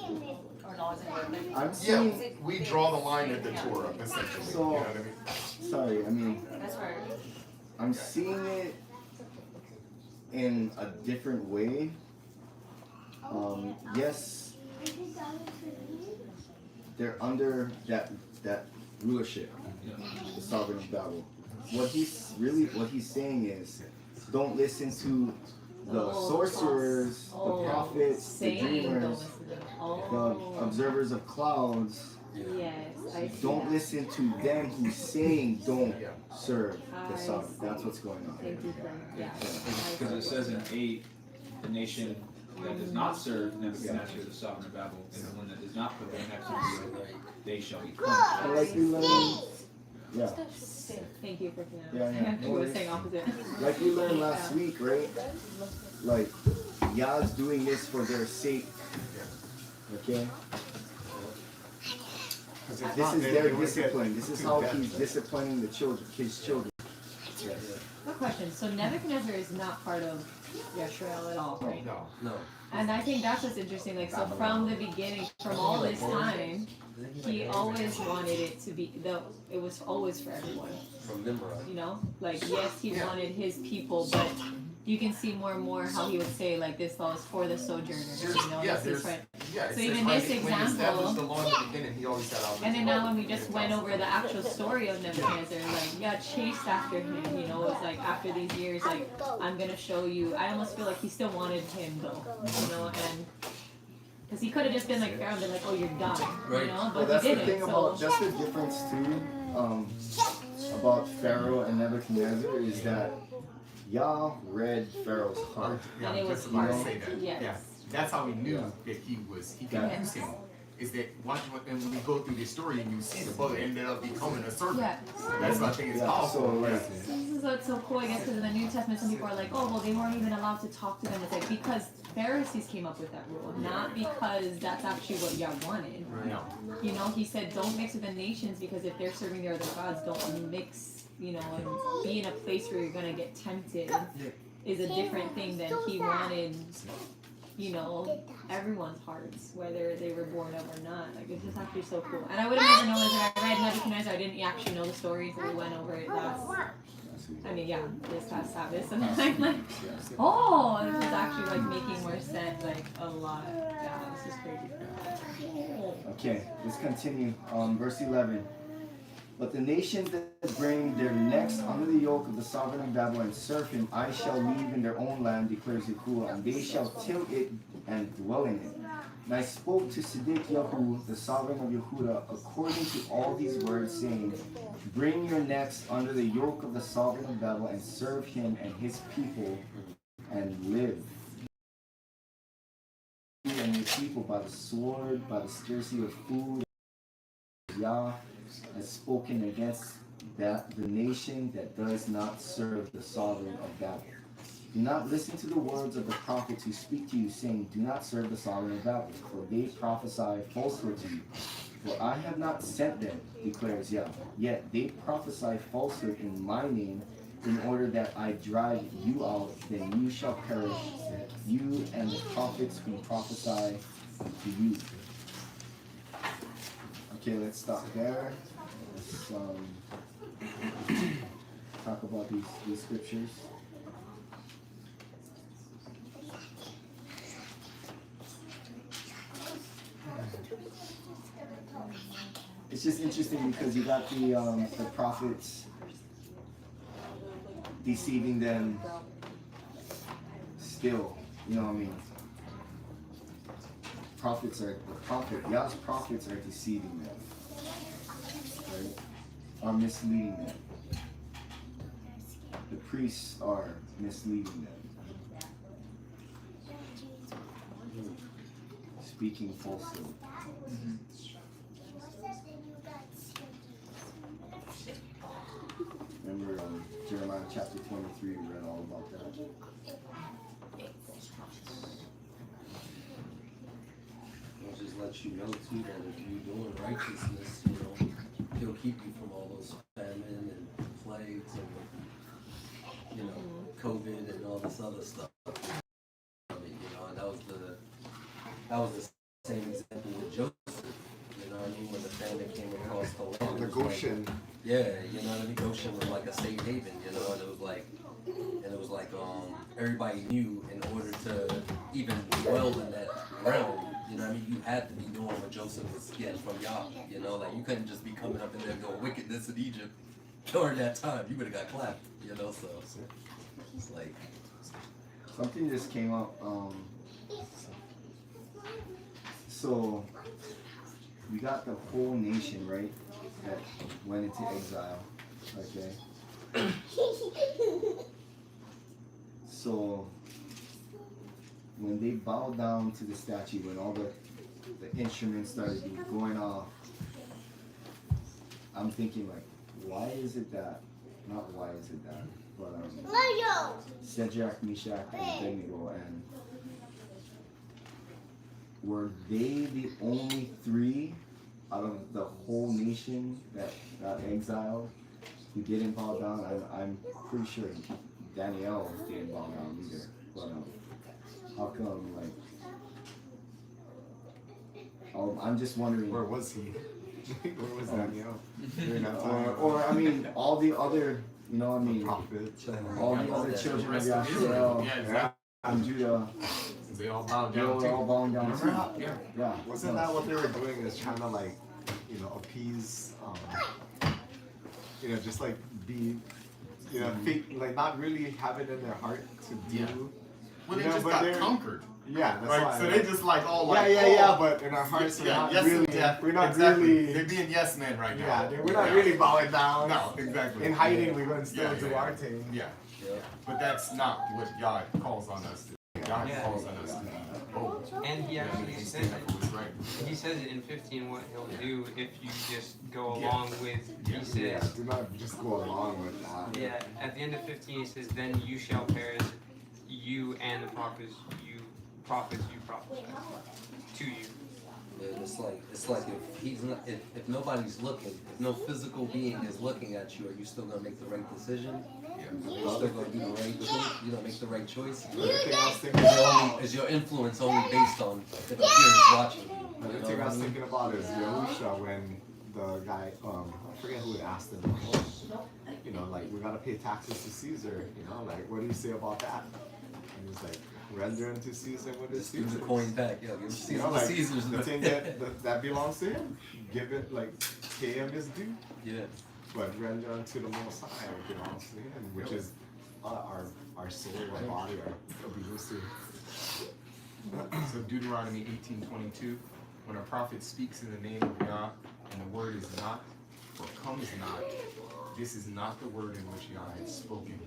Speaker 9: we draw the line at the Torah, essentially.
Speaker 2: So,
Speaker 9: you know what I mean?
Speaker 2: Sorry, I mean,
Speaker 12: That's right.
Speaker 2: I'm seeing it in a different way. Yes, they're under that rulership, the sovereign of Babel. What he's saying is, don't listen to the sorcerers, the prophets, the dreamers, the observers of clouds.
Speaker 5: Yes, I see
Speaker 2: Don't
Speaker 5: that.
Speaker 2: listen to them who's saying don't serve the sovereign. That's what's going on.
Speaker 5: Thank you for, yeah.
Speaker 11: Because it says in 8, the nation that does not serve Nebuchadnezzar, the sovereign of Babel, and the one that does not put their necks on the yoke, they shall be punished.
Speaker 2: Like we learned, yeah.
Speaker 5: Thank you for
Speaker 2: Yeah.
Speaker 5: I was saying opposite.
Speaker 2: Like we learned last week, right? Like Yah's doing this for their sake. Okay? This is their discipline. This is how he's disciplining the children, his children. Yes.
Speaker 5: Good question. So Nebuchadnezzar is not part of Yisrael at all, right?
Speaker 7: No.
Speaker 5: And I think that's what's interesting. Like, so from the beginning, from all this time, he always wanted it to be, it was always for everyone.
Speaker 7: From Nimrod.
Speaker 5: You know? Like, yes, he wanted his people, but you can see more and more how he would say, like, this law is for the sojourners, you know?
Speaker 9: Yeah,
Speaker 5: this is right.
Speaker 9: it
Speaker 5: So even
Speaker 9: says,
Speaker 5: this
Speaker 9: when he
Speaker 5: example,
Speaker 9: established the law in the beginning, he always said,
Speaker 5: and then now when we just went over the actual story of Nebuchadnezzar, like, yeah, chased after him, you know, it's like after these years, like, I'm gonna show you. I almost feel like he still wanted him though, you know, and because he could have just been like Pharaoh and been like, oh, you're done, you know, but
Speaker 2: that's
Speaker 5: he didn't.
Speaker 2: The thing
Speaker 5: so.
Speaker 2: about, that's the difference too, about Pharaoh and Nebuchadnezzar is that Yah read Pharaoh's heart.
Speaker 5: And it was,
Speaker 9: just about to say that.
Speaker 5: yes.
Speaker 9: Yeah. That's how we knew that he could use him. Is that when we go through this story and you see the brother ended up becoming a servant.
Speaker 5: Yeah.
Speaker 9: That's what I think is powerful.
Speaker 2: So,
Speaker 5: This is what's so cool, I guess, because in the New Testament, some people are like, oh, well, they weren't even allowed to talk to them. It's like, because Pharisees came up with that rule, not because that's actually what Yah wanted.
Speaker 9: No.
Speaker 5: You know, he said, don't mix with the nations, because if they're serving their other gods, don't mix, you know, and be in a place where you're going to get tempted is a different thing than he wanted, you know, everyone's hearts, whether they were born of or not. Like, it's just actually so cool. And I would have never known this if I read Nebuchadnezzar. I didn't actually know the story, so we went over it last, I mean, yeah, this past Sabbath. And I'm like, oh, this is actually, like, making more sense, like, a lot. Yeah, this is crazy.
Speaker 2: Okay, let's continue. Verse 11. But the nations that bring their necks under the yoke of the sovereign of Babel and serve him, I shall leave in their own land, declares Yahuah, and they shall till it and dwell in it. And I spoke to Study-YaramYahu, the sovereign of Yehudah, according to all these words, saying, bring your necks under the yoke of the sovereign of Babel and serve him and his people and live. And your people by the sword, by the scarcity of food, Yah has spoken against the nation that does not serve the sovereign of Babel. Do not listen to the words of the prophets who speak to you, saying, do not serve the sovereign of Babel, for they prophesy falsehood to you. For I have not sent them, declares Yah. Yet they prophesy falsehood in my name, in order that I drive you out, then you shall perish, you and the prophets who prophesy to you. Okay, let's stop there. Let's talk about these scriptures. It's just interesting because you got the prophets deceiving them still, you know what I mean? Yah's prophets are deceiving them, right? Are misleading them. The priests are misleading them, speaking falsehood. Remember Jeremiah chapter 23, we read all about that.
Speaker 7: I'll just let you know too that if you're doing righteousness, you know, he'll keep you from all those famine and plagues and, you know, COVID and all this other stuff. I mean, you know, and that was the same example with Joseph. You know what I mean? When the famine came across the land.
Speaker 1: The Goshen.
Speaker 7: Like, yeah, you know what I mean? Goshen was like a safe haven, you know, and it was like everybody knew in order to even dwell in that realm, you know what I mean? You had to be doing what Joseph was getting from Yah, you know, like you couldn't just be coming up in there going wickedness in Egypt during that time. You would have got clapped, you know, so it's like.
Speaker 2: Something just came up, so we got the whole nation, right, that went into exile, okay? So, when they bowed down to the statue, when all the instruments started going off, I'm thinking like, why is it that? Not why is it that, but Shadrach, Meshach, and Abednego, and were they the only three out of the whole nation that got exiled who didn't bow down? I'm pretty sure Daniel didn't bow down either. But how come, like, I'm just wondering.
Speaker 1: Where was he? Where was Daniel?
Speaker 2: Or I mean, all the other, you know, I mean,
Speaker 1: prophets,
Speaker 2: all the other children of Yahusha and Judah.
Speaker 9: They all bowed
Speaker 2: They
Speaker 9: down.
Speaker 2: were all bowing down too.
Speaker 9: Yeah.
Speaker 1: Wasn't that what they were doing? Is trying to like, you know, appease, you know, just like be, you know, fake, like not really have it in their heart to do.
Speaker 9: Yeah. Well, they
Speaker 1: you know,
Speaker 9: just
Speaker 1: but
Speaker 9: got conquered.
Speaker 1: Yeah, that's
Speaker 9: right.
Speaker 1: why.
Speaker 9: So they just like all like.
Speaker 1: Yeah, but in our hearts we're not
Speaker 9: yes
Speaker 1: really. We're not really.
Speaker 9: They're being yes men right now.
Speaker 1: Yeah, we're not really bowing down.
Speaker 9: No, exactly.
Speaker 1: In hiding, we're going to still do our thing.
Speaker 9: Yeah. But that's not what God calls on us to do. God calls on us to be bold.
Speaker 8: And he actually says it.
Speaker 9: Right.
Speaker 8: He says it in 15 what he'll do if you just go along with, he says.
Speaker 1: Do not just go along with that.
Speaker 8: Yeah, at the end of 15 he says, then you shall perish, you and the prophets you prophesy to you.
Speaker 7: Yeah, it's like if he's not, if nobody's looking, if no physical being is looking at you, are you still gonna make the right decision? Are you still gonna do the right choice? You know, make the right choice? Is your influence only based on if a peer is watching you?
Speaker 1: The thing I was thinking about is Yahusha when the guy, I forget who asked him, you know, like, we gotta pay taxes to Caesar, you know, like, what do you say about that? And he's like, render unto Caesar what is Caesar.
Speaker 7: Give the coin back, yeah, give Caesar,
Speaker 1: you know, like,
Speaker 7: Caesar's.
Speaker 1: The thing that belongs to him, give it, like, pay him his due.
Speaker 7: Yeah.
Speaker 1: But render unto the Most High what belongs to him, which is our soul, our body, our obedience to.
Speaker 9: So Deuteronomy 18:22, when a prophet speaks in the name of Yah, and the word is not, or comes not, this is not the word in which Yah has spoken.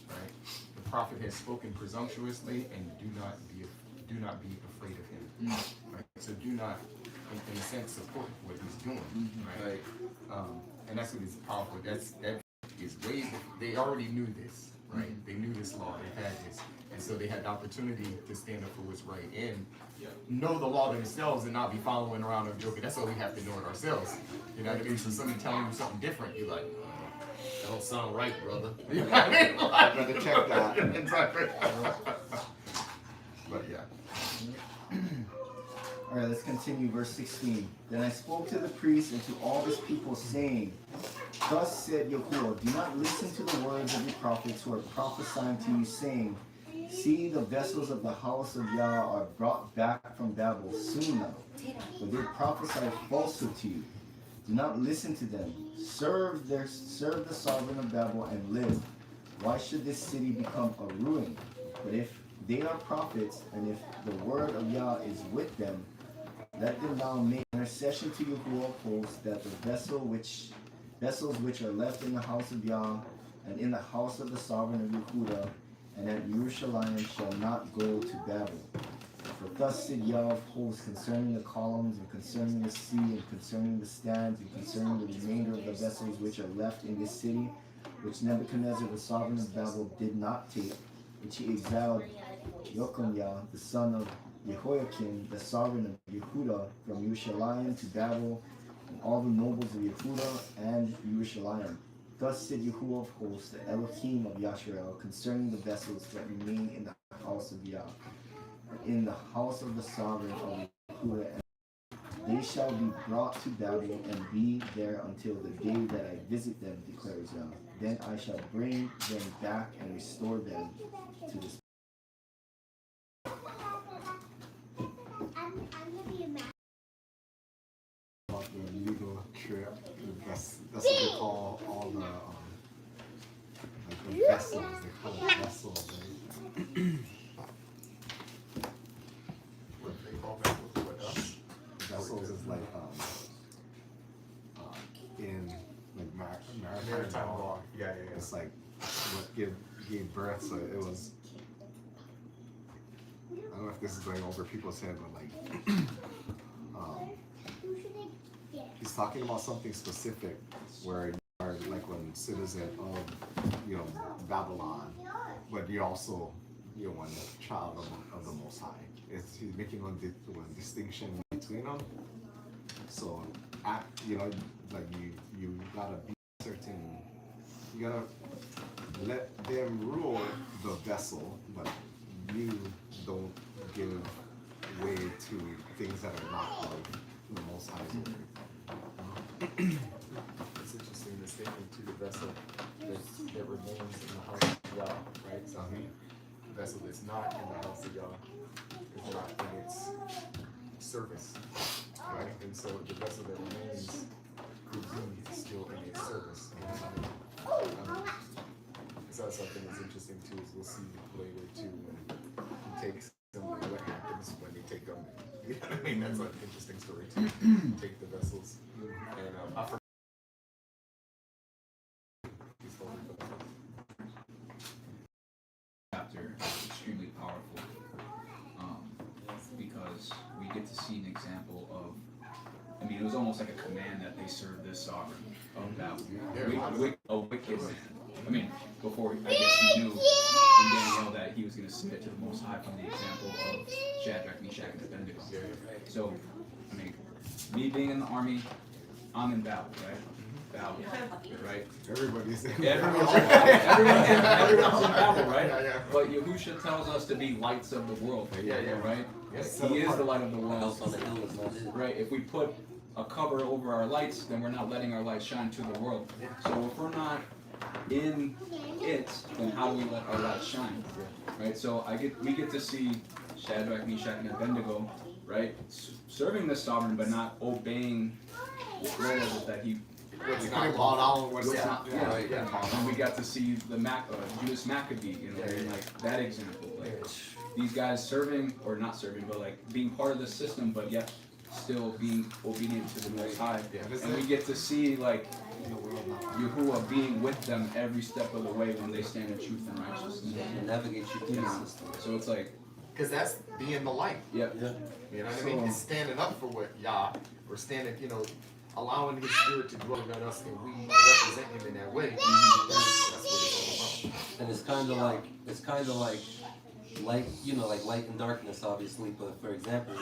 Speaker 9: Right? The prophet has spoken presumptuously, and do not be afraid of him. Right? So do not, in a sense, support what he's doing. Right? And that's what is powerful. That is way. They already knew this. Right? They knew this law. They had this. And so they had the opportunity to stand up for what's right and know the law themselves and not be following around and joking. That's all we have to know it ourselves. You know what I mean? So somebody telling you something different, you're like, that don't sound right, brother. You know what I mean?
Speaker 1: I'd rather check that.
Speaker 9: Exactly. But yeah.
Speaker 2: All right, let's continue. Verse 16. Then I spoke to the priests and to all this people, saying, thus said Yahuah, do not listen to the words of the prophets who are prophesying to you, saying, see, the vessels of the house of Yah are brought back from Babel soon now. For they prophesy falsehood to you. Do not listen to them. Serve the sovereign of Babel and live. Why should this city become a ruin? But if they are prophets, and if the word of Yah is with them, let them now make intercession to Yahuah of hosts, that the vessels which are left in the house of Yah and in the house of the sovereign of Yehudah and at Jerusalem shall not go to Babel. For thus said Yah of hosts concerning the columns, and concerning the sea, and concerning the stands, and concerning the remainder of the vessels which are left in this city, which Nebuchadnezzar the sovereign of Babel did not take, which he exiled Yekoniah the son of Jehoiakim the sovereign of Yehudah from Jerusalem to Babel, and all the nobles of Yehudah and Jerusalem. Thus said Yahuah of hosts, the Elohim of Yasharel, concerning the vessels that remain in the house of Yah, and in the house of the sovereign of Yehudah, and they shall be brought to Babel and be there until the day that I visit them, declares Yah. Then I shall bring them back and restore them to this.
Speaker 1: About the legal trip, that's what they call all the like the vessels. They call it vessels, right?
Speaker 9: What they call vessels? What else?
Speaker 1: Vessels is like in like maritime law.
Speaker 9: Yeah.
Speaker 1: It's like what gave birth. So it was. I know if this is going over people's head, but like, he's talking about something specific where you are like one citizen of, Babylon, but you're also, one child of the Most High. He's making one distinction between them. So, like you gotta be certain. You gotta let them rule the vessel, but you don't give way to things that are not of the Most High's word.
Speaker 9: It's interesting, the statement to the vessel that remains in the house of Yah, right? So the vessel that's not in the house of Yah is not in its service, right? And so the vessel that remains could be still in its service. So that's something that's interesting too, is we'll see later too when he takes them, what happens when they take them. You know what I mean? That's an interesting story too. Take the vessels. And I forgot.
Speaker 11: Chapter is extremely powerful because we get to see an example of, it was almost like a command that they serve this sovereign of Babel, a wicked man. Before I guess he knew in Daniel that he was going to submit to the Most High from the example of Shadrach, Meshach, and Abednego. So, me being in the army, I'm in Babel, right? Babel, right?
Speaker 1: Everybody's in
Speaker 11: everyone's in Babel, right? But Yahusha tells us to be lights of the world, right? He is the light of the world, right? If we put a cover over our lights, then we're not letting our light shine to the world. So if we're not in it, then how do we let our light shine, right? So we get to see Shadrach, Meshach, and Abednego, right, serving the sovereign, but not obeying the orders that he.
Speaker 1: And
Speaker 11: we got to see the Judas Maccabee, like that example, like these guys serving or not serving, but like being part of the system, but yet still being obedient to the Most High. And we get to see like Yahuah being with them every step of the way when they stand in truth and righteousness.
Speaker 7: And navigate you through the system.
Speaker 11: So it's like,
Speaker 9: because that's being the light.
Speaker 11: Yeah.
Speaker 9: You know what I mean? It's standing up for what Yah, or standing, allowing His Spirit to dwell in us, and we represent Him in that way. That's what it's all about.
Speaker 7: And it's kind of like light, like light and darkness, obviously. But for example,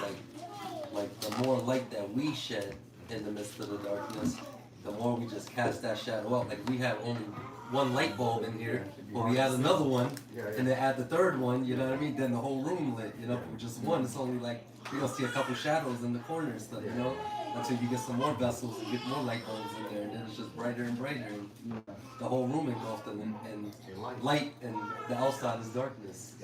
Speaker 7: like the more light that we shed in the midst of the darkness, the more we just cast that shadow out. Like we have only one light bulb in here, but we add another one, and then add the third one, you know what I mean? Then the whole room lit, with just one. It's only like, you're gonna see a couple shadows in the corner and stuff, until you get some more vessels and get more light bulbs in there, and then it's just brighter and brighter, and the whole room engulfed in light, and the outside is darkness,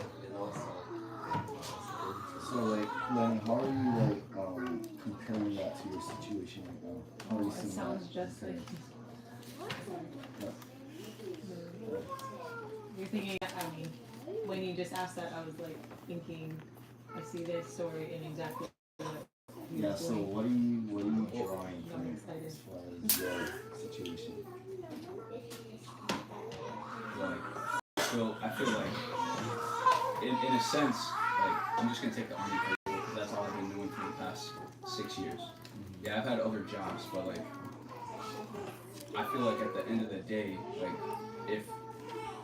Speaker 2: So like, Lenny, how are you comparing that to your situation right now? How are you seeing
Speaker 5: sounds
Speaker 2: that?
Speaker 5: just like you're thinking. When you just asked that, I was like thinking, I see this story in exactly what
Speaker 2: Yeah. So what are you drawing from it as far as your situation?
Speaker 11: I feel like, in a sense, like I'm just gonna take the army because that's all I've been doing for the past 6 years. Yeah, I've had other jobs, but like I feel like at the end of the day, like if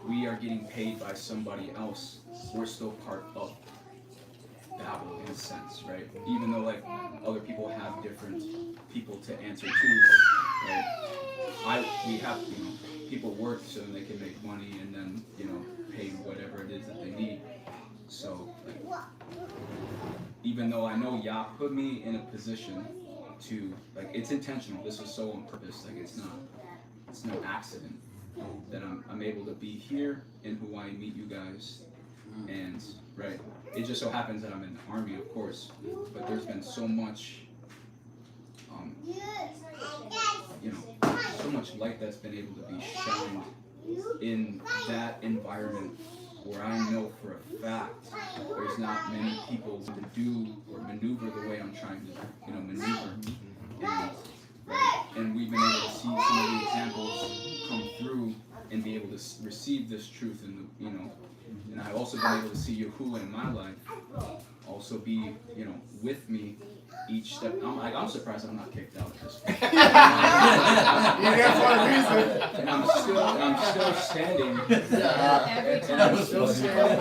Speaker 11: we are getting paid by somebody else, we're still part of Babel in a sense, right? Even though like other people have different people to answer to, right? We have people work so they can make money and then pay whatever it is that they need. So like, even though I know Yah put me in a position to like, it's intentional. This is so on purpose. Like it's no accident that I'm able to be here in Hawaii, meet you guys, and right. It just so happens that I'm in the army, of course, but there's been so much, so much light that's been able to be shined in that environment where I know for a fact there's not many people to do or maneuver the way I'm trying to, maneuver. And we've been able to see some of the examples come through and be able to receive this truth and and I've also been able to see Yahuah in my life, all also be, you know, with me each step. I'm surprised I'm not kicked out at this point. And I'm still standing. And I'm still standing.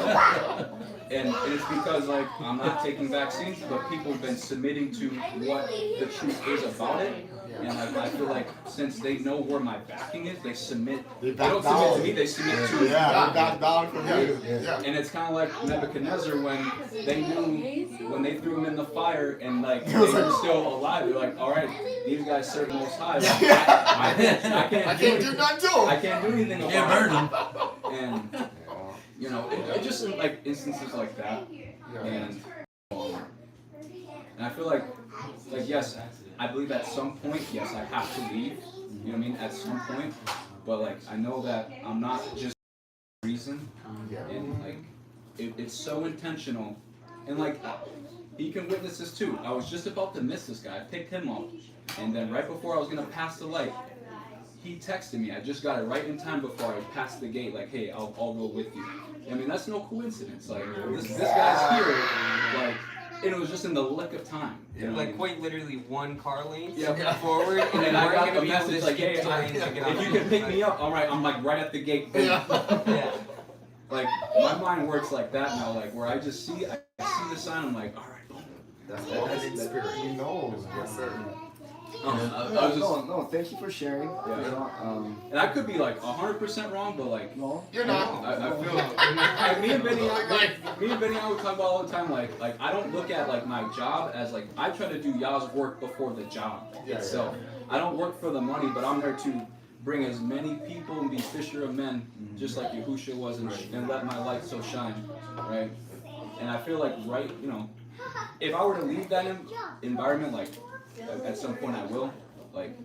Speaker 11: And it's because like I'm not taking vaccines, but people have been submitting to what the truth is about it. And like, I feel like since they know where my backing is, they submit. They don't submit to me, they submit to God.
Speaker 1: They back down from you.
Speaker 11: And it's kind of like Nebuchadnezzar when they knew, when they threw him in the fire and like they were still alive. They're like, all right, these guys serve the Most High. I can't do nothing to them. I can't do anything about it. And you know, it just like instances like that. And I feel like yes, I believe at some point, yes, I have to leave. You know what I mean? At some point, but like I know that I'm not just reason, and like it's so intentional, and like he can witness this too. I was just about to miss this guy. I picked him up, and then right before I was gonna pass the light, he texted me. I just got it right in time before I passed the gate. Like, hey, I'll go with you. I mean, that's no coincidence. Like this guy's here, like. And it was just in the lick of time.
Speaker 8: Like quite literally one car lane
Speaker 11: forward, and then I got the message like, hey, if you can pick me up, all right, I'm like right at the gate. Yeah. Like my mind works like that now, like where I just see the sign, I'm like, all right, boom.
Speaker 1: That's in spirit. He knows. Yes, sir.
Speaker 2: No, thank you for sharing.
Speaker 11: Yeah.
Speaker 2: You know,
Speaker 11: and I could be like 100% wrong, but like
Speaker 2: no,
Speaker 9: you're not.
Speaker 11: I feel like me and Benny, I would talk about all the time. Like I don't look at like my job as like I try to do Yah's work before the job itself. I don't work for the money, but I'm there to bring as many people and be fisher of men, just like Yahusha was, and let my light so shine, right? And I feel like you know, if I were to leave that environment, like. At some point I will. Like,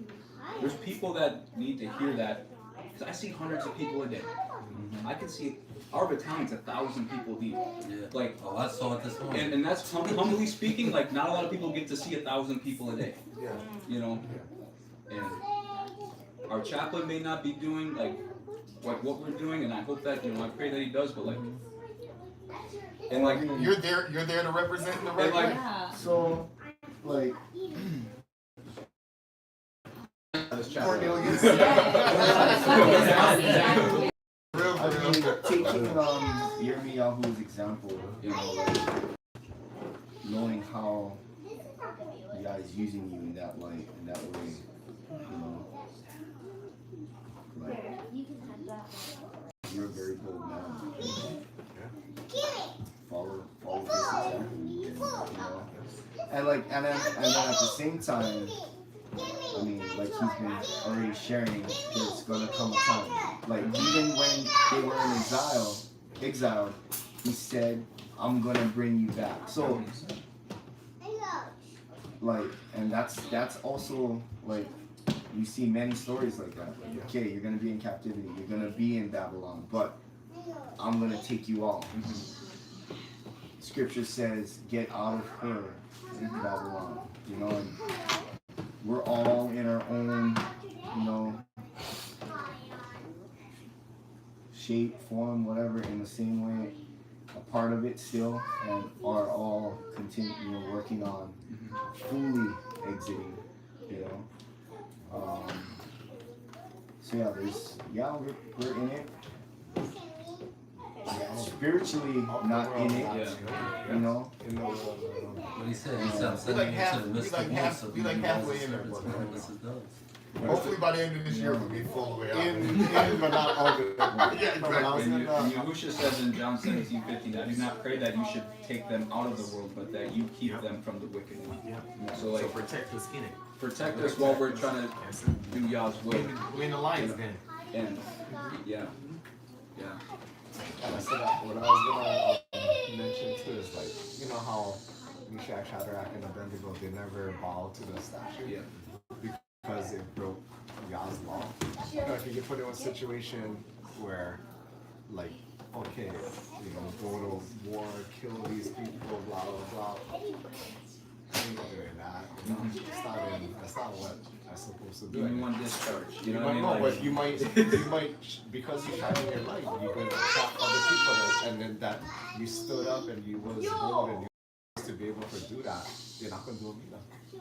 Speaker 11: there's people that need to hear that. Because I see hundreds of people a day. I can see our battalion's 1,000 people deep.
Speaker 7: Yeah.
Speaker 11: Like,
Speaker 7: oh, I saw it this morning.
Speaker 11: And that's humbly speaking, like not a lot of people get to see 1,000 people a day.
Speaker 1: Yeah.
Speaker 11: You know? And our chaplain may not be doing like what we're doing, and I hope that, you know, I pray that he does, but like, and like
Speaker 9: you're there to represent the right
Speaker 11: like,
Speaker 2: so like
Speaker 9: Cornelius.
Speaker 2: I mean, taking YeRaMyahu's example, you know, like knowing how God is using you in that light, in that way, you know, like you're a very bold man. Follow this example, you know, and then at the same time. I mean, like he's been already sharing, there's gonna come a time. Like even when they were in exile, he said, I'm gonna bring you back. So like, and that's also like you see many stories like that. Like, okay, you're gonna be in captivity, you're gonna be in Babylon, but I'm gonna take you out. Scripture says, get out of her in Babylon. You know, and we're all in our own, you know, shape, form, whatever, in the same way, a part of it still, and are all working on fully exiting, you know. So yeah, we're in it. Spiritually not in it, you know.
Speaker 7: What he said, he's like halfway in there.
Speaker 9: Hopefully by the end of this year we'll be full way out.
Speaker 1: But not all good.
Speaker 9: Yeah, exactly.
Speaker 11: And Yahusha says in John 17:15, I do not pray that you should take them out of the world, but that you keep them from the wicked one. So like,
Speaker 13: protect us in it.
Speaker 11: Protect us while we're trying to do Yah's will.
Speaker 13: We're in the lion's den.
Speaker 11: And yeah.
Speaker 1: And I said that what I was gonna mention too is like, you know how Meshach, Shadrach, and Abednego, they never bowed to the statue because it broke Yah's law. You know, if you get put in a situation where, like, okay, you know, go to war, kill these people, blah blah blah. I'm not doing that. You know? That's not what I'm supposed to do.
Speaker 11: You want discharge.
Speaker 1: You know what I mean? But you might, because you shine your light, you can attract other people, and then that you stood up and you was bold and you was to be able to do that, you're not going to do it either. You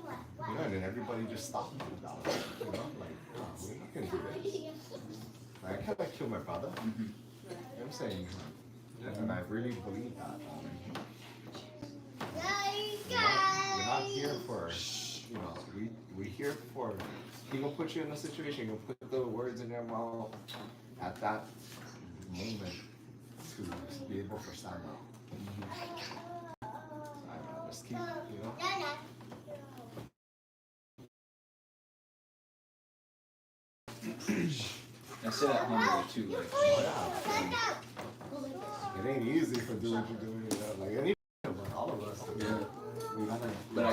Speaker 1: know, and then everybody just stopped and do that. You know, like, we're not going to do this. Like, I can't like, kill my brother. You know what I'm saying? And I really believe that. We're not here for, you know, we're here for, he will put you in a situation, he'll put the words in your mouth at that moment to be able to stand out. So I just keep, you know.
Speaker 11: I say that humbly too, like,
Speaker 1: it ain't easy for doing what you're doing, you know, like any all of us.
Speaker 11: Yeah.
Speaker 1: We gotta
Speaker 11: but I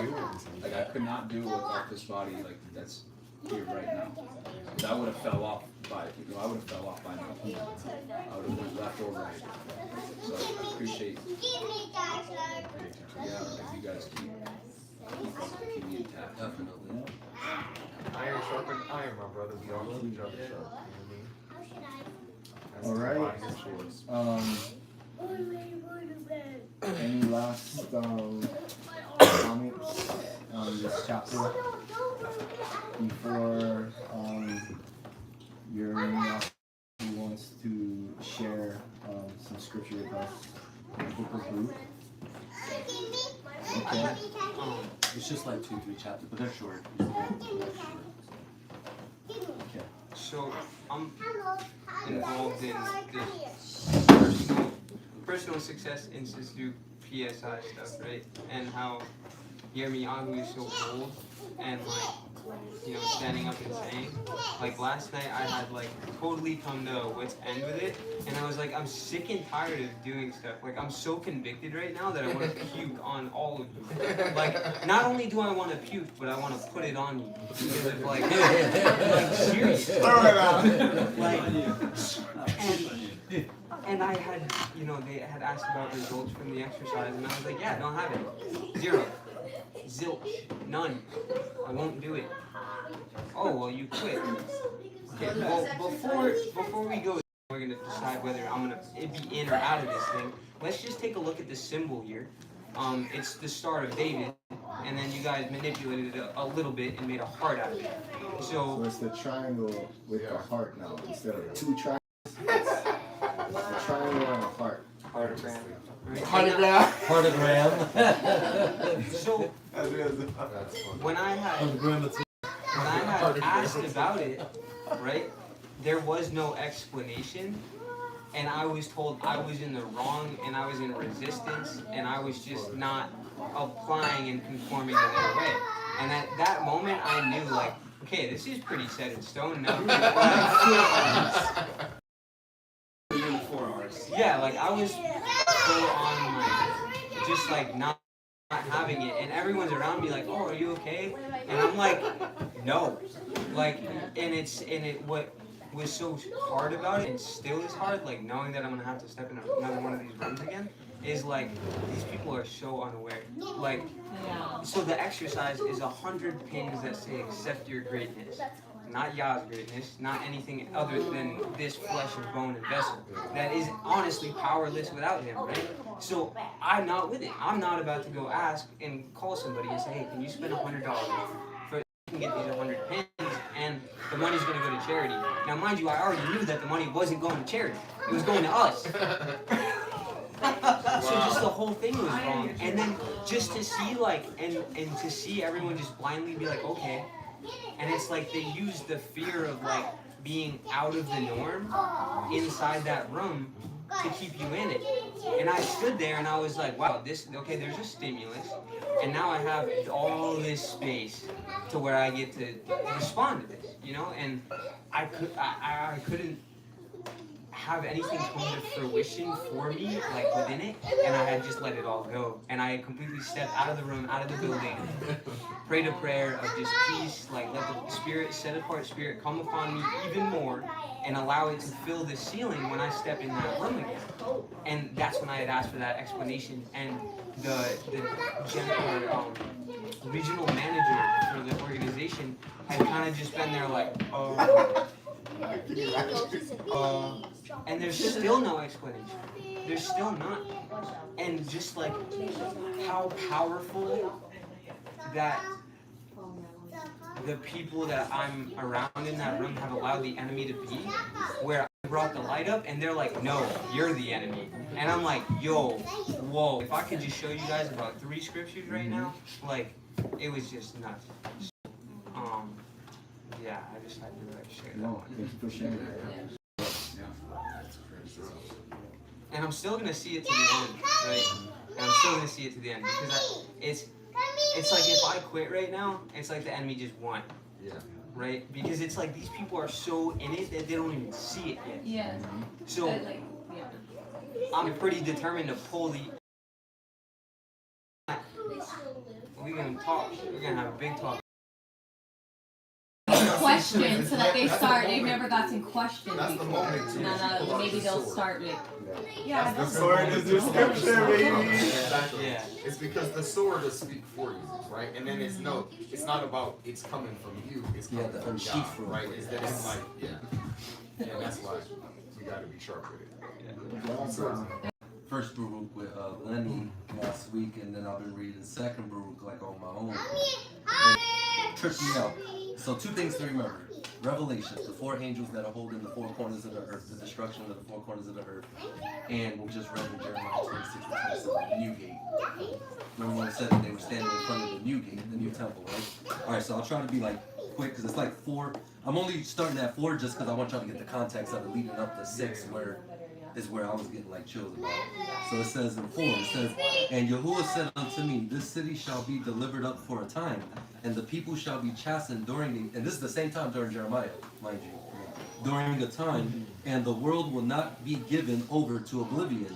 Speaker 11: could not do it without this body, like, that's here right now. Because I would have fell off by, you know, I would have fell off by now. I would have went left or right. So I appreciate, yeah, like you guys keep me intact. Definitely.
Speaker 13: Iron sharpened iron, my brother. We all keep each other sharp. You know what I mean?
Speaker 2: All right. Any last comments on this chapter before Yaramyahu wants to share some scripture with us in the book of Luke? Okay.
Speaker 7: It's just like 2-3 chapters, but they're short.
Speaker 2: Okay.
Speaker 8: So I'm involved in this personal success institute PSI stuff, right? And how YESHA'YAHU is so bold and like, you know, standing up and saying. Like last night I had like totally come to wit's end with it, and I was like, I'm sick and tired of doing stuff. Like I'm so convicted right now that I want to puke on all of you. Like not only do I want to puke, but I want to put it on you. Because of like seriously. Like, and I had, you know, they had asked about results from the exercise, and I was like, yeah, I don't have it. 0. Zilch. None. I won't do it. Oh, well, you quit. Okay, well, before we go, we're going to decide whether I'm going to be in or out of this thing. Let's just take a look at the symbol here. It's the Star of David, and then you guys manipulated it a little bit and made a heart out of it.
Speaker 2: So it's the triangle with a heart now instead of 2 triangles. It's a triangle and a heart.
Speaker 8: Heartogram.
Speaker 7: Heartogram.
Speaker 8: So when I had asked about it, right, there was no explanation, and I was told I was in the wrong and I was in resistance and I was just not applying and conforming to their way. And at that moment I knew, like, okay, this is pretty set in stone now. Yeah, like I was full on like just like not having it, and everyone's around me like, oh, are you okay? And I'm like, no. Like, what was so hard about it, and still is hard, like knowing that I'm gonna have to step in another one of these rooms again, is like these people are so unaware. Like, so the exercise is 100 pins that say accept your greatness. Not Yah's greatness, not anything other than this flesh and bone and vessel that is honestly powerless without him, right? So I'm not with it. I'm not about to go ask and call somebody and say, hey, can you spend $100 for you can get these 100 pins and the money's going to go to charity. Now, mind you, I already knew that the money wasn't going to charity. It was going to us. So just the whole thing was wrong. And then just to see like, and to see everyone just blindly be like, okay. And it's like they use the fear of like being out of the norm inside that room to keep you in it. And I stood there and I was like, wow, okay, there's a stimulus, and now I have all this space to where I get to respond to this, you know? And I couldn't have anything come to fruition for me, like within it, and I had just let it all go. And I had completely stepped out of the room, out of the building, prayed a prayer of just peace, like let the Spirit, set apart Spirit, come upon me even more, and allow it to fill the ceiling when I step in that room again. And that's when I had asked for that explanation, and the regional manager for the organization had kind of just been there like, and there's still no explanation. There's still none. and just like how powerful that the people that I'm around in that room have allowed the enemy to be, where I brought the light up and they're like, no, you're the enemy. And I'm like, yo, whoa, if I could just show you guys about 3 scriptures right now, like, it was just nuts. Yeah, I just had to like share that one. And I'm still gonna see it to the end, right? And I'm still gonna see it to the end because it's like if I quit right now, it's like the enemy just won. Yeah. Right? Because it's like these people are so in it that they don't even see it yet.
Speaker 5: Yeah.
Speaker 8: So I'm pretty determined to pull the. We're gonna talk. We're gonna have a big talk.
Speaker 5: Question so that they start. They've never gotten questioned
Speaker 9: That's the
Speaker 5: before.
Speaker 9: moment
Speaker 5: No, maybe they'll start with.
Speaker 1: Yeah, the sword is your scripture, baby.
Speaker 9: Exactly. Yeah. It's because the sword will speak for you, right? And then it's not about it's coming from you. It's coming from God, right? It's that it's like, yeah, that's why we got to be sharp with it.
Speaker 7: First Baruch with Lenny last week, and then I've been reading second Baruch like on my own. And tripped me out. So 2 things to remember. Revelation, the 4 angels that are holding the 4 corners of the earth, the destruction of the 4 corners of the earth. And we just read in Jeremiah 26 and 27, the new gate. Remember when it said that they were standing in front of the new gate, the new temple, right? Alright, so I'll try to be like quick, because it's like 4. I'm only starting at 4 just because I want y'all to get the context of it leading up to 6, where I was getting like chills about it. So it says in 4, it says, and Yahuah said unto me, this city shall be delivered up for a time, and the people shall be chastened during and this is the same time during Jeremiah, mind you, during a time, and the world will not be given over to oblivion.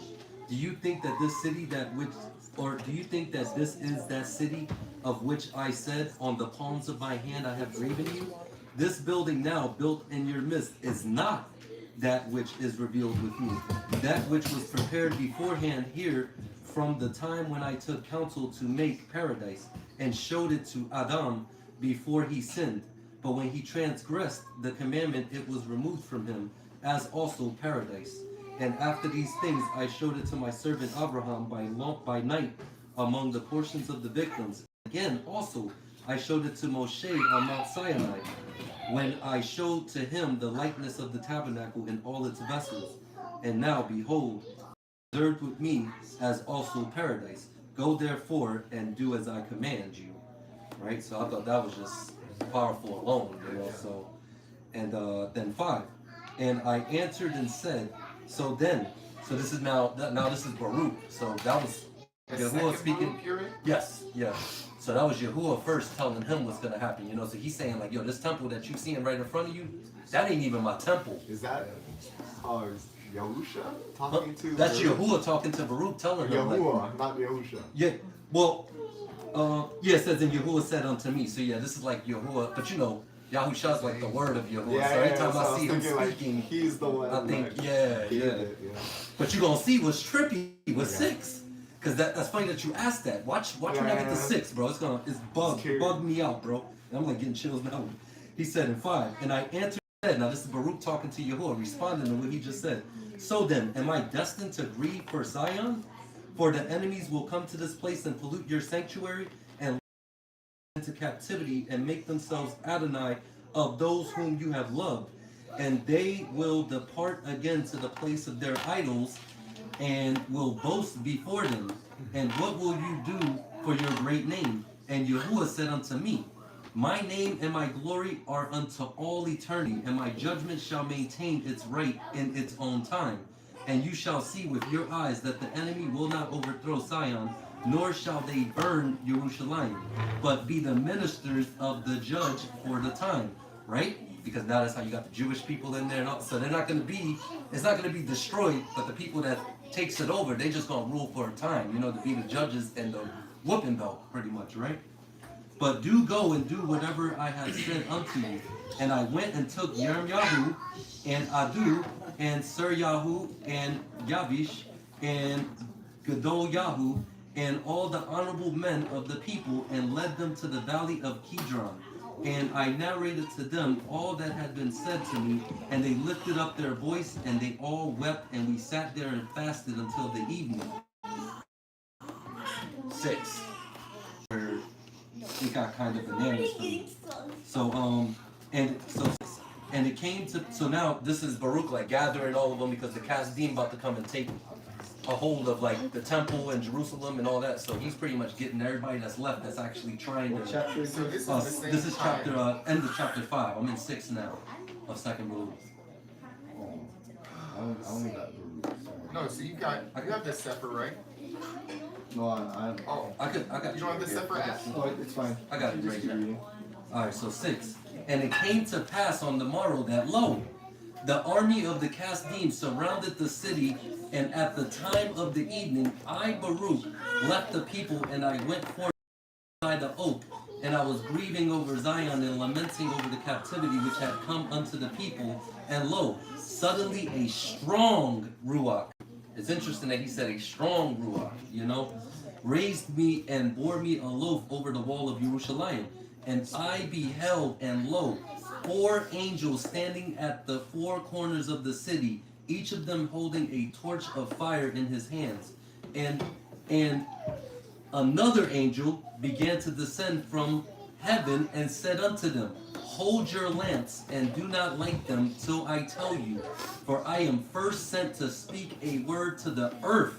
Speaker 7: Do you think that this city do you think that this is that city of which I said, on the palms of my hand I have graven you? This building now built in your midst is not that which is revealed with me, that which was prepared beforehand here from the time when I took counsel to make paradise and showed it to Adam before he sinned. But when he transgressed the commandment, it was removed from him, as also paradise. And after these things I showed it to my servant Abraham by night among the portions of the victims. Again also I showed it to Moshe on Mount Sinai, when I showed to him the likeness of the tabernacle and all its vessels. And now, behold, reserved with me as also paradise. Go therefore and do as I command you. Right? So I thought that was just powerful alone, you know. So, and then 5. And I answered and said, so this is now this is Baruch. So that was Yahuah speaking. Yes, yeah. So that was Yahuah first telling him what's gonna happen, you know. So he's saying like, yo, this temple that you seeing right in front of you, that ain't even my temple.
Speaker 1: Is that Yahusha talking to?
Speaker 7: That's Yahuah talking to Baruch, telling him
Speaker 1: Yahuah,
Speaker 7: like,
Speaker 1: not Yahusha.
Speaker 7: Yeah, well, yeah, it says, and Yahuah said unto me. So yeah, this is like Yahuah, but you know, Yahusha's like the word of Yahuah.
Speaker 1: Yeah,
Speaker 7: so every time
Speaker 1: so
Speaker 7: I see him speaking,
Speaker 1: like, he's the one.
Speaker 7: I think,
Speaker 1: like,
Speaker 7: yeah. But you gonna see what's trippy with 6. Cause that's funny that you asked that. Watch when I get to 6, bro. It's bugged me out, bro. And I'm like getting chills now. He said in 5, and I answered and said, now this is Baruch talking to Yahuah, responding to what he just said. So then, am I destined to grieve for Zion? For the enemies will come to this place and pollute your sanctuary and into captivity and make themselves adoniy of those whom you have loved. And they will depart again to the place of their idols and will boast before them. And what will you do for your great name? And Yahuah said unto me, my name and my glory are unto all eternity, and my judgment shall maintain its right in its own time. And you shall see with your eyes that the enemy will not overthrow Zion, nor shall they burn Jerusalem, but be the ministers of the judge for the time. Right? Because now that's how you got the Jewish people in there. So they're not going to be, it's not going to be destroyed, but the people that takes it over, they just going to rule for a time, you know, to be the judges and the whooping belt, pretty much, right? But do go and do whatever I have said unto you. And I went and took YeSHA'YAHU and Adu and CEPHER and Yavish and GADOLYAHU and all the honorable men of the people and led them to the valley of Kidron. And I narrated to them all that had been said to me, and they lifted up their voice, and they all wept, and we sat there and fasted until the evening. 6, where it got kind of bananas for me. And it came to, so now this is Baruch like gathering all of them because the Kasdim about to come and take a hold of like the temple and Jerusalem and all that. So he's pretty much getting everybody that's left that's actually trying to.
Speaker 9: Chapter, so this is
Speaker 7: chapter end of chapter 5. I'm in 6 now of second Baruch.
Speaker 2: I only got Baruch.
Speaker 9: No, so you have the CEPHER, right?
Speaker 2: No, I'm.
Speaker 9: Oh,
Speaker 7: I got.
Speaker 9: You don't have the CEPHER app?
Speaker 2: No, it's fine.
Speaker 7: I got it right here. All right, so 6. And it came to pass on the morrow that, lo, the army of the Kasdim surrounded the city, and at the time of the evening, I, Baruch, left the people, and I went forth by the oak, and I was grieving over Zion and lamenting over the captivity which had come unto the people. And lo, suddenly a strong Ruach, it's interesting that he said a strong Ruach, you know, raised me and bore me aloft over the wall of Yerushalayim. And I beheld, and lo, 4 angels standing at the 4 corners of the city, each of them holding a torch of fire in his hands. And another angel began to descend from heaven and said unto them, hold your lamps and do not light them till I tell you, for I am first sent to speak a word to the earth.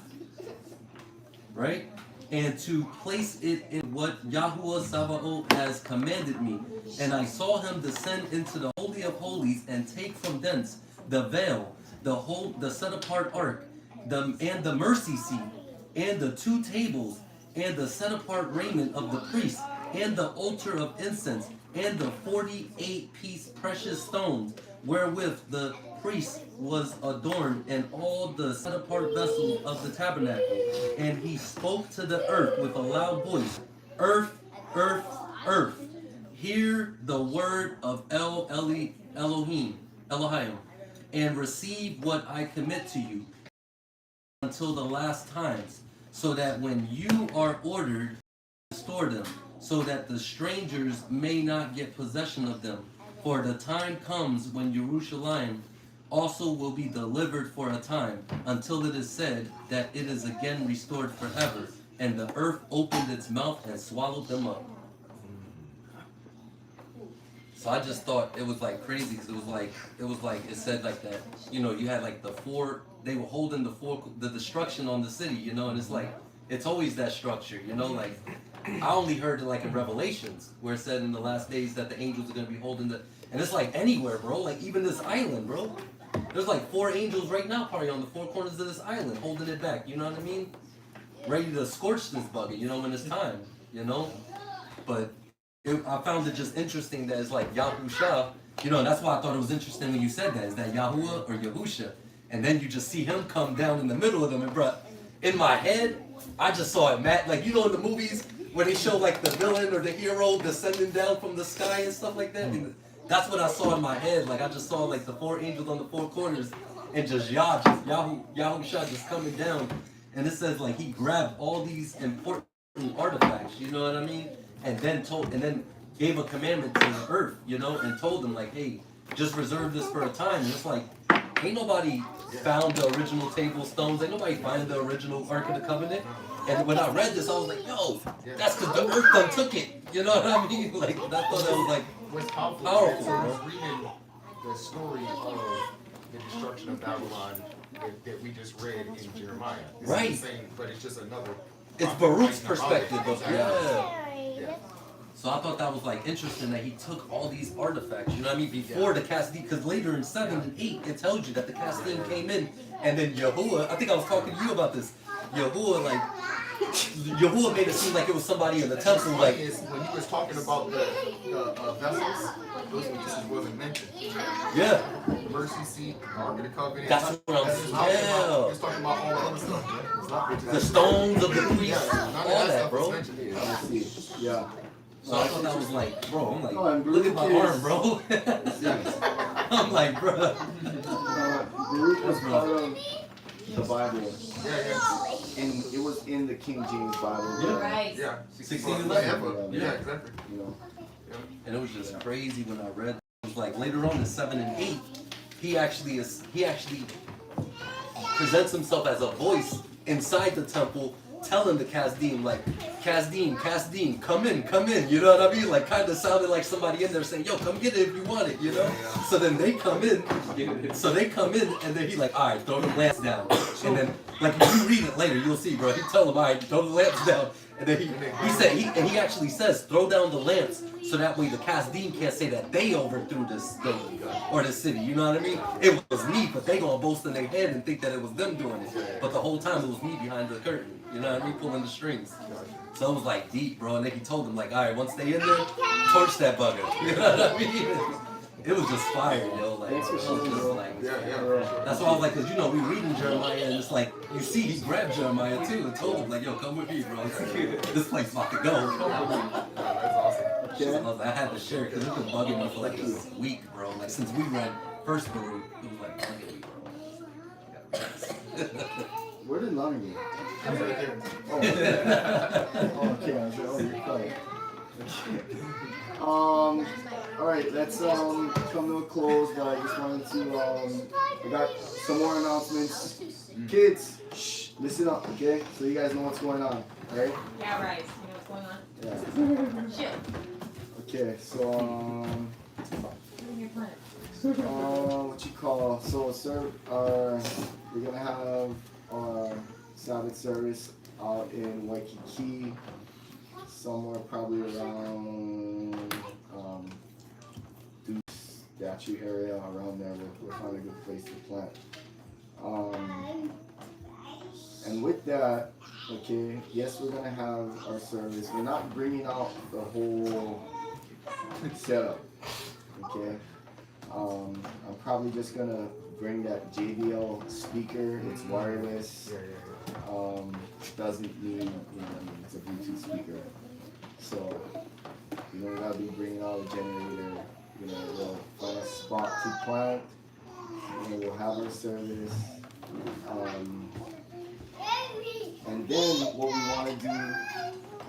Speaker 7: Right? And to place it in what Yahuah Sabaoth has commanded me. And I saw him descend into the Holy of Holies and take from thence the veil, the set-apart ark, and the mercy seat, and the 2 tables, and the set-apart raiment of the priest, and the altar of incense, and the 48-piece precious stones, wherewith the priest was adorned, and all the set-apart vessels of the tabernacle. And he spoke to the earth with a loud voice, earth, earth, earth, hear the word of Elohim, and receive what I commit to you until the last times, so that when you are ordered, restore them, so that the strangers may not get possession of them. For the time comes when Yerushalayim also will be delivered for a time, until it is said that it is again restored forever. And the earth opened its mouth and swallowed them up. So I just thought it was like crazy, because it was like it said like that, you know, you had like the 4, they were holding the destruction on the city, you know, and it's like, it's always that structure, you know, like I only heard it like in Revelations, where it said in the last days that the angels are going to be holding and it's like anywhere, bro, like even this island, bro. There's like 4 angels right now probably on the 4 corners of this island holding it back, you know what I mean? Ready to scorch this bugger, you know, when it's time, you know? But I found it just interesting that it's like Yahusha, you know, that's why I thought it was interesting when you said that, is that Yahuah or Yahusha? And then you just see him come down in the middle of them, and bro, in my head, I just saw it, Matt, like, you know, in the movies, where they show like the villain or the hero descending down from the sky and stuff like that. And that's what I saw in my head. Like I just saw like the 4 angels on the 4 corners, and just Yahusha just coming down. And it says like he grabbed all these important artifacts, you know what I mean? And then gave a commandment to the earth, you know, and told them like, hey, just reserve this for a time. And it's like, ain't nobody found the original table stones. Ain't nobody find the original Ark of the Covenant. And when I read this, I was like, yo, that's because the earth done took it. You know what I mean? Like, I thought that was like powerful.
Speaker 9: So I was reading the story of the destruction of Babylon that we just read in Jeremiah. It's
Speaker 7: right.
Speaker 9: The same, but it's just another.
Speaker 7: It's Baruch's perspective of
Speaker 9: yeah.
Speaker 7: So I thought that was like interesting that he took all these artifacts, you know what I mean, before the Kasdim, because later in 7 and 8 it tells you that the Kasdim came in, and then Yahuah, I think I was talking to you about this, Yahuah made it seem like it was somebody in the temple, like
Speaker 9: when he was talking about the vessels, those just wasn't mentioned.
Speaker 7: Yeah.
Speaker 9: Mercy seat, Ark of the Covenant.
Speaker 7: That's what I'm saying.
Speaker 9: He's talking about all the other stuff.
Speaker 7: The stones of the priest, all that, bro.
Speaker 2: Yeah.
Speaker 7: So I thought that was like, bro, I'm like, look at my arm, bro. I'm like, bro.
Speaker 2: Baruch was part of the Bible. And it was in the King James Bible.
Speaker 7: Yeah.
Speaker 12: Right.
Speaker 9: Yeah.
Speaker 7: 1611.
Speaker 9: Yeah, exactly.
Speaker 2: You know.
Speaker 7: And it was just crazy when I read. It was like later on in 7 and 8, he actually presents himself as a voice inside the temple telling the Kasdim, like, Kasdim, come in, you know what I mean? Like, kind of sounded like somebody in there saying, yo, come get it if you want it, you know? So then they come in, and then he like, all right, throw the lamps down. And then, like, if you read it later, you'll see, bro, he tell him, all right, throw the lamps down. And then he actually says, throw down the lamps, so that way the Kasdim can't say that they overthrew this building or the city, you know what I mean? It was me, but they gonna boast in their head and think that it was them doing it. But the whole time it was me behind the curtain, you know what I mean, pulling the strings. So it was like deep, bro, and then he told them like, all right, once they in there, torch that bugger, you know what I mean? It was just fire, yo, like,
Speaker 2: Thanks for sharing,
Speaker 7: like that's why I was like, cause you know, we reading Jeremiah and it's like, you see he grabbed Jeremiah too and told him like, yo, come with me, bro, this place about to go.
Speaker 9: That's awesome.
Speaker 7: So I was like, I had to share it because it's been bugging me for like a week, bro. Like since we read first Baruch, it was like bugging me, bro.
Speaker 2: Where did Lonnie go?
Speaker 9: That's right there.
Speaker 2: Oh, okay. I was like, oh, you're quiet. Alright, let's come to a close, but I just wanted to we got some more announcements. Kids, shh, listen up, okay? So you guys know what's going on, right?
Speaker 5: Yeah, right. You know what's going on?
Speaker 2: Yeah.
Speaker 5: Shit.
Speaker 2: Okay, so what you call, so sir, we're gonna have our Sabbath service out in Waikiki, somewhere probably around Deuce statue area, around there. We'll find a good place to plant. And with that, okay, yes, we're gonna have our service. We're not bringing out the whole setup, okay? I'm probably just gonna bring that JBL speaker. It's wireless. Doesn't need, it's a Bluetooth speaker. So, we gotta be bringing out a generator. We'll find a spot to plant. We'll have our service. And then what we want to do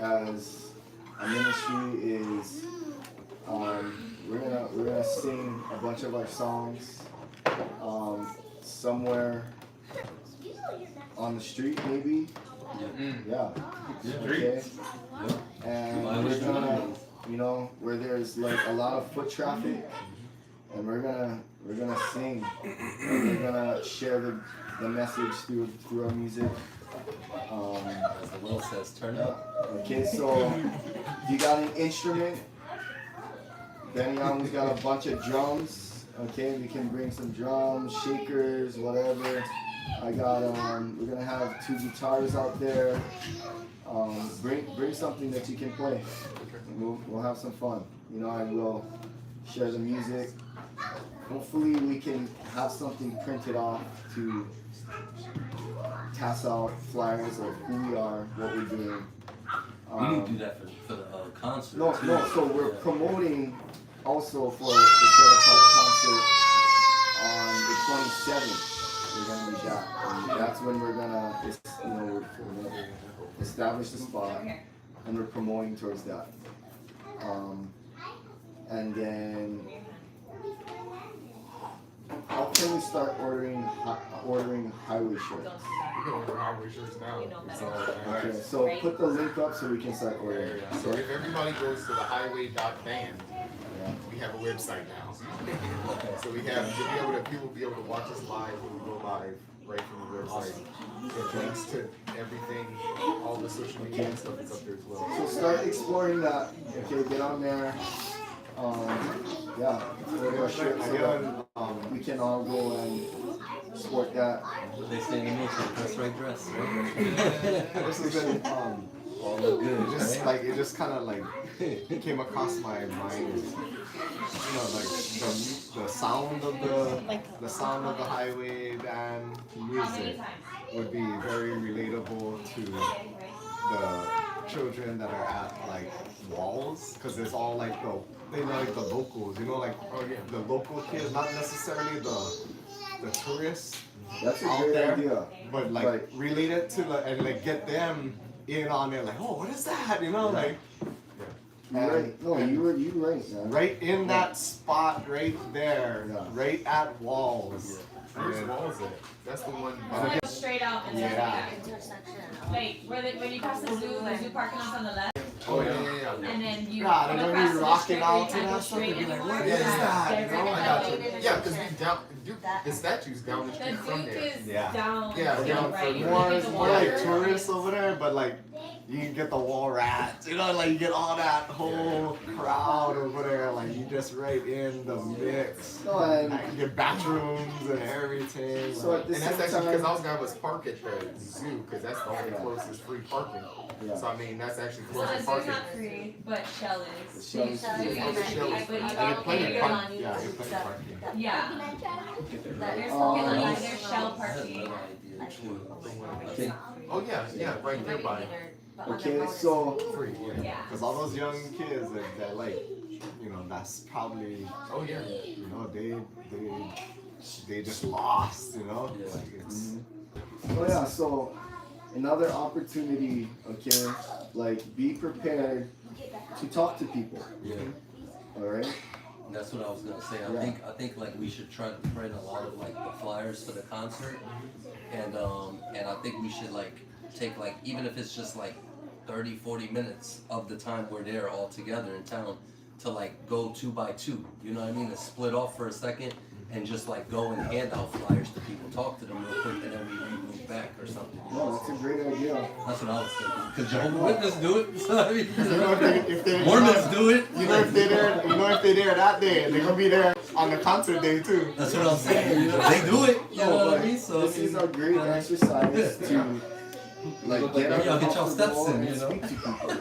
Speaker 2: as a ministry is we're gonna sing a bunch of our songs somewhere on the street, maybe. Yeah. Okay. And we're gonna, where there's like a lot of foot traffic, and we're gonna sing, and we're gonna share the message through our music.
Speaker 7: As the will says, turn up.
Speaker 2: Okay, so if you got an instrument, Yahuah's got a bunch of drums. Okay, we can bring some drums, shakers, whatever. I got we're gonna have 2 guitars out there. Bring something that you can play. We'll have some fun. I will share the music. Hopefully we can have something printed off to pass out flyers of who we are, what we're doing.
Speaker 7: We need to do that for the concert.
Speaker 2: No, so we're promoting also for the set apart concert on the 27th. We're gonna be that, and that's when we're gonna, we're gonna establish the spot, and we're promoting towards that. And then, how can we start ordering highway shirts?
Speaker 9: We can order highway shirts now.
Speaker 2: Okay, so put the link up so we can start ordering.
Speaker 9: So if everybody goes to the highway.band, we have a website now. So people will be able to watch us live when we go live right from the website. It links to everything, all the social media and stuff is up there as well.
Speaker 2: So start exploring that. Okay, get on there. Order our shirts so that we can all go and support that.
Speaker 7: What they say in the mission, dress right dress, right?
Speaker 1: This has been
Speaker 7: all look good.
Speaker 1: It just kind of like came across my mind. Like the sound of the highway band music would be very relatable to the children that are at like walls, because there's all like the locals, the local kids, not necessarily the tourists.
Speaker 2: That's a
Speaker 1: out
Speaker 2: great
Speaker 1: there,
Speaker 2: idea.
Speaker 1: but like relate it to and like get them in on it, like, oh, what is that? Like.
Speaker 2: Right. No, you right, man.
Speaker 1: Right in that spot, right there, right at walls.
Speaker 9: Where's Walls at? That's the one.
Speaker 5: Straight out and then like when you pass the zoo parking lot's on the left.
Speaker 9: Oh yeah.
Speaker 5: And then you
Speaker 1: God,
Speaker 5: come
Speaker 1: they're
Speaker 5: across
Speaker 1: gonna be
Speaker 5: the
Speaker 1: rocking
Speaker 5: street
Speaker 1: out
Speaker 5: where you
Speaker 1: to
Speaker 5: can't go
Speaker 1: that stuff
Speaker 5: straight
Speaker 1: and be like,
Speaker 5: anymore.
Speaker 1: what is that?
Speaker 9: Oh, I got you. Yeah, because we down, the statue's down the
Speaker 5: The
Speaker 9: street from
Speaker 5: Duke
Speaker 9: there.
Speaker 5: is
Speaker 1: Yeah.
Speaker 5: down.
Speaker 9: Yeah, down
Speaker 5: right. You
Speaker 1: More,
Speaker 5: can get the
Speaker 1: more like
Speaker 5: water.
Speaker 1: tourists over there, but like you can get the wall rats, you know, like you get all that whole crowd over there, like you just right in the mix.
Speaker 2: No, and
Speaker 1: Like, you get bathrooms and everything.
Speaker 2: so
Speaker 1: like-
Speaker 2: at the
Speaker 9: And
Speaker 2: same
Speaker 9: that's actually because I
Speaker 2: time,
Speaker 9: was gonna have us park at the zoo, because that's the only closest free parking.
Speaker 2: yeah.
Speaker 9: So I mean, that's actually
Speaker 5: So
Speaker 9: closest
Speaker 5: the zoo's
Speaker 9: parking.
Speaker 5: not free, but Shell is.
Speaker 2: Shell is
Speaker 9: Oh,
Speaker 2: free.
Speaker 9: the Shell is free.
Speaker 5: But you
Speaker 1: And you plenty
Speaker 5: pay
Speaker 1: of parking. Yeah, you plenty of parking.
Speaker 5: Yeah. There's there's Shell parking.
Speaker 7: Another idea too. I think
Speaker 9: Oh yeah, right there by it.
Speaker 2: Okay, so
Speaker 1: Free, yeah.
Speaker 5: Yeah.
Speaker 1: Because all those young kids that like, you know, that's probably,
Speaker 9: Oh yeah.
Speaker 1: you know, they just lost, you know?
Speaker 7: Yeah.
Speaker 1: Like it's,
Speaker 2: oh yeah, so another opportunity, okay, like be prepared to talk to people.
Speaker 7: yeah.
Speaker 2: All right.
Speaker 7: That's what I was gonna say.
Speaker 2: Yeah.
Speaker 7: I think like we should try to print a lot of like the flyers for the concert, and I think we should like take like even if it's just like 30-40 minutes of the time we're there all together in town to like go 2 by 2. You know what I mean? To split off for a second and just like go and hand out flyers to people, talk to them real quick, and then we move back or something. You know?
Speaker 2: No, that's a great idea.
Speaker 7: That's what I was thinking. Because Jehovah's Witnesses do it. So, I mean,
Speaker 1: you know, if they
Speaker 7: Mormons do it.
Speaker 1: You know if they're there, that day, they're gonna be there on the concert day too.
Speaker 7: That's what I'm saying. You know, they do it. You know
Speaker 2: No,
Speaker 7: what I
Speaker 2: but
Speaker 7: mean? So
Speaker 2: this is a great exercise to like get
Speaker 7: y'all get y'all steps
Speaker 2: uncomfortable
Speaker 7: in,
Speaker 2: and
Speaker 7: you know?
Speaker 2: speak to people.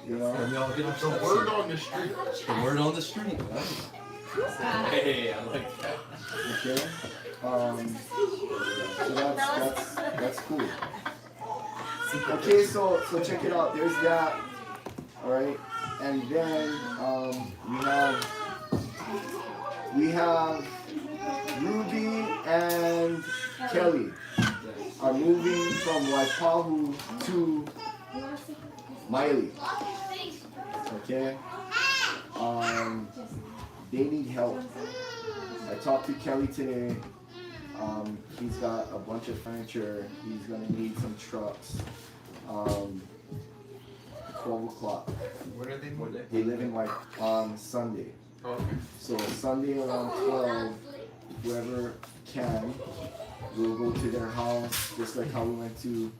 Speaker 2: You know.
Speaker 7: Y'all get our
Speaker 9: The
Speaker 7: steps
Speaker 9: word
Speaker 7: in.
Speaker 9: on the street.
Speaker 7: The word on the street.
Speaker 11: Hey, I like that.
Speaker 2: Okay. So that's cool. Okay, so check it out. There's that. All right, and then we have Ruby and Kelly are moving from Wayfaring to Miley. Okay. They need help. I talked to Kelly today. He's got a bunch of furniture. He's gonna need some trucks. 12 o'clock.
Speaker 9: When are they moving?
Speaker 2: They live in on Sunday.
Speaker 9: Okay.
Speaker 2: So Sunday around 12, whoever can, we'll go to their house, just like how we went to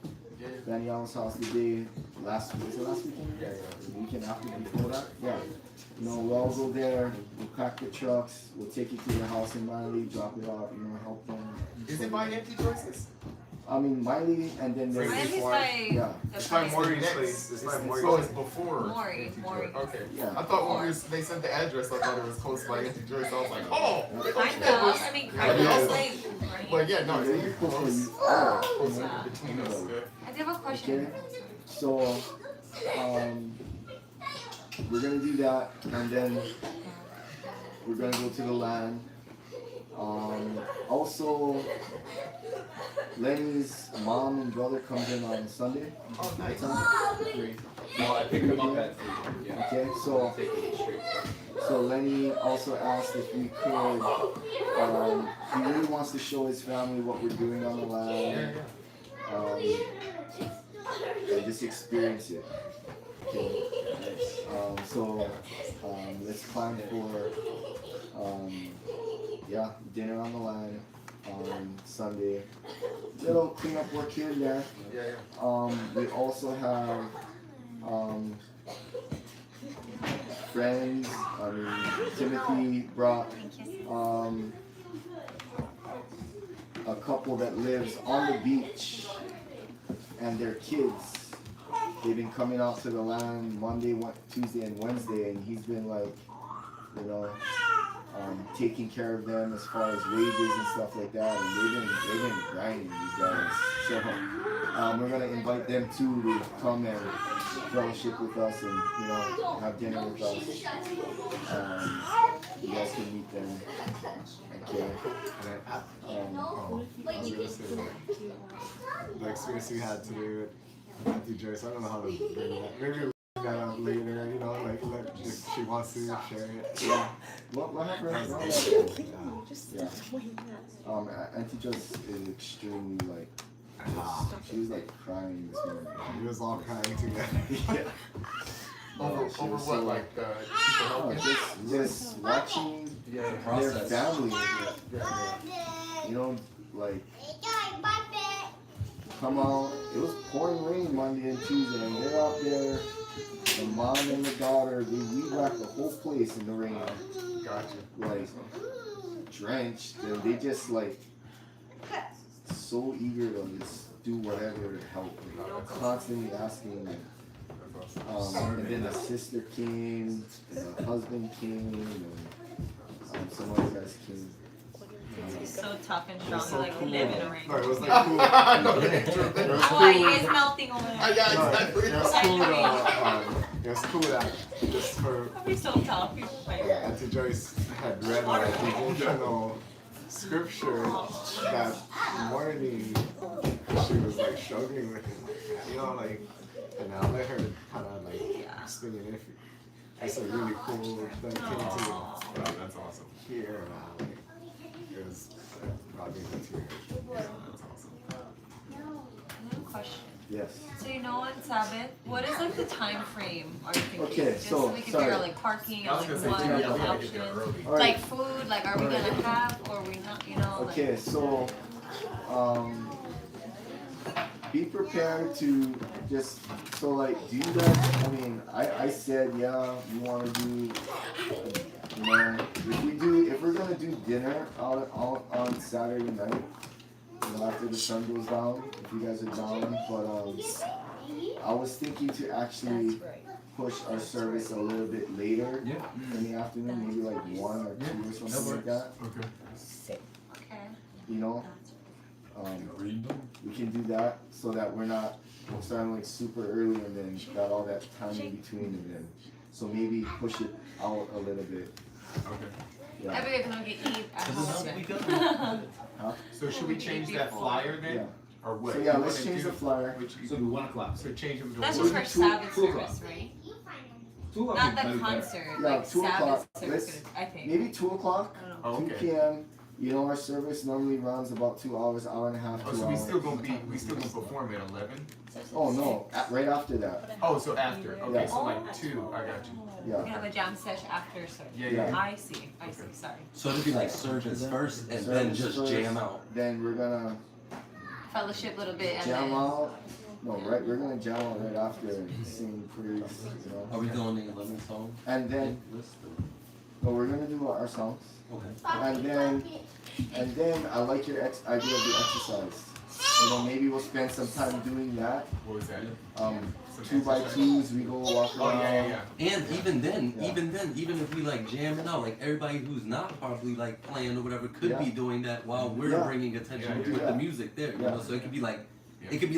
Speaker 2: Danielle's house the day last week. Was it last weekend?
Speaker 9: Yeah.
Speaker 2: The weekend after before that? Yeah. You know, we'll all go there, we'll crack the trucks, we'll take it to their house in Miley, drop it off, you know, help them.
Speaker 9: Is it by Empty Choices?
Speaker 2: I mean, Miley, and then there's
Speaker 5: Miami's
Speaker 1: before-
Speaker 5: by
Speaker 2: yeah.
Speaker 1: It's by Maury's
Speaker 9: Next.
Speaker 1: place. It's by
Speaker 9: Oh,
Speaker 1: Maury's.
Speaker 9: it's before.
Speaker 5: Maury.
Speaker 9: Okay.
Speaker 2: Yeah.
Speaker 9: I thought when they sent the address, I thought it was close by Empty Joyce. I was like, oh!
Speaker 5: Kind of. I mean, kind
Speaker 9: Yeah.
Speaker 5: of. Like, right?
Speaker 9: But yeah, no,
Speaker 2: Yeah,
Speaker 9: it's
Speaker 2: you're
Speaker 9: close.
Speaker 2: close.
Speaker 9: Close
Speaker 5: Yeah.
Speaker 9: between us.
Speaker 5: I do have a question.
Speaker 2: Okay. So, we're gonna do that, and then we're gonna go to the land. Also, Lenny's mom and brother comes in on Sunday.
Speaker 9: Oh, nice.
Speaker 11: Well, I picked them up at 3. Yeah.
Speaker 2: Okay, so
Speaker 11: Take it straight.
Speaker 2: so Lenny also asked if we could. He really wants to show his family what we're doing on the land. And just experience it. Okay. So let's plan for dinner on the line on Sunday. Little cleanup work here and there. We also have friends. I mean, Timothy brought a couple that lives on the beach and their kids. They've been coming out to the land Monday, Tuesday, and Wednesday, and he's been like, you know, taking care of them as far as wages and stuff like that. And they've been grinding, these guys. So we're gonna invite them too to come and fellowship with us and, you know, have dinner with us. You guys can meet them. Okay.
Speaker 1: I was gonna say, the experience we had today with Auntie Joyce, I don't know how to bring that. Maybe later, you know, like if she wants to share it.
Speaker 2: Yeah. What happened? Yeah. Auntie just is extremely like. She was like crying this morning.
Speaker 1: We was all crying together.
Speaker 2: Yeah.
Speaker 9: Over
Speaker 2: So,
Speaker 9: what, like, people helping?
Speaker 2: just watching their family. You know, like, come out. It was pouring rain Monday and Tuesday, and they're out there. The mom and the daughter, they weed whacked the whole place in the rain.
Speaker 9: Gotcha.
Speaker 2: Like, drenched, and they just like so eager to just do whatever to help. Constantly asking. And then the sister came, and the husband came, and some other guys came.
Speaker 5: He's so tough and strong.
Speaker 1: So
Speaker 5: Like
Speaker 1: cool.
Speaker 5: live in a ring.
Speaker 1: No, it was like cool.
Speaker 5: Oh, he is melting over there.
Speaker 1: It was cool that just for
Speaker 5: He's so tough. He's
Speaker 1: Auntie Joyce had read a devotional scripture that morning. She was like struggling with it, you know, like, and I let her kind of like spin it. It's a really cool thing to
Speaker 9: That's awesome.
Speaker 1: hear. Like, it was brought me to tears. That's awesome.
Speaker 5: I have a question.
Speaker 2: Yes.
Speaker 5: So you know on Sabbath, what is like the time frame are you thinking?
Speaker 2: Okay,
Speaker 5: Just
Speaker 2: so,
Speaker 5: we can
Speaker 2: sorry.
Speaker 5: figure out like parking and like
Speaker 9: I was
Speaker 5: what
Speaker 9: gonna say,
Speaker 5: are
Speaker 9: yeah, we
Speaker 5: the
Speaker 9: gotta get there
Speaker 5: options?
Speaker 9: early.
Speaker 2: Alright.
Speaker 5: Like food, like are we gonna have or are we not, you know?
Speaker 2: Okay,
Speaker 5: like,
Speaker 2: so be prepared to just do that. I mean, I said you want to do, you know, if we're gonna do dinner out on Saturday night, you know, after the sun goes down, if you guys are down. But I was thinking to actually push our service a little bit later in the afternoon, maybe like 1 or 2 or something like that.
Speaker 9: Okay.
Speaker 5: Okay.
Speaker 2: You know, we can do that so that we're not starting like super early and then got all that time in between, and then so maybe push it out a little bit.
Speaker 9: Okay.
Speaker 2: Yeah.
Speaker 5: Everybody can get eat at home.
Speaker 2: Huh?
Speaker 9: So should we change that flyer then?
Speaker 2: Yeah.
Speaker 9: Or what?
Speaker 2: So yeah,
Speaker 9: You
Speaker 2: let's
Speaker 9: wanna
Speaker 2: change
Speaker 9: do-
Speaker 2: the flyer.
Speaker 11: So do 1 o'clock.
Speaker 9: So change them to
Speaker 5: That's
Speaker 9: one.
Speaker 5: just for Sabbath
Speaker 11: 2 o'clock.
Speaker 5: service, right?
Speaker 11: 2 o'clock.
Speaker 5: Not the
Speaker 11: might be better.
Speaker 5: concert,
Speaker 2: Yeah,
Speaker 5: like
Speaker 2: 2
Speaker 5: Sabbath
Speaker 2: o'clock.
Speaker 5: service, I think.
Speaker 2: Maybe 2 o'clock,
Speaker 5: I don't know.
Speaker 9: Oh,
Speaker 2: 2
Speaker 9: okay.
Speaker 2: p.m. You know, our service normally runs about 2 hours, hour and a half, 2
Speaker 9: Oh,
Speaker 2: hours.
Speaker 9: so we still gonna perform at 11?
Speaker 2: Oh no, right after that.
Speaker 9: Oh, so after. Okay,
Speaker 2: Yeah.
Speaker 9: so like 2. I got you.
Speaker 5: We're gonna
Speaker 2: Yeah.
Speaker 5: have a jam session after service.
Speaker 9: Yeah.
Speaker 5: I see, sorry.
Speaker 7: So it'd be like service first and then
Speaker 2: Service
Speaker 7: just
Speaker 2: first,
Speaker 7: jam out.
Speaker 2: Then we're gonna
Speaker 5: Fellowship a little bit and
Speaker 2: jam
Speaker 5: then.
Speaker 2: out. No, right, we're gonna jam out right after and sing praise, you know.
Speaker 7: Are we doing the 11 song?
Speaker 2: And then, no, we're gonna do our songs.
Speaker 7: Okay.
Speaker 2: And then I like your idea of the exercise. You know, maybe we'll spend some time doing that.
Speaker 9: What was that?
Speaker 2: 2 by 2s, we go walk
Speaker 9: Oh,
Speaker 2: around.
Speaker 9: yeah.
Speaker 7: And even if we like jamming out, like everybody who's not probably like playing or whatever could be doing that while we're
Speaker 2: Yeah.
Speaker 7: bringing attention
Speaker 2: Yeah.
Speaker 7: with
Speaker 2: Yeah.
Speaker 7: the music there, you
Speaker 2: Yeah.
Speaker 7: know. So it could be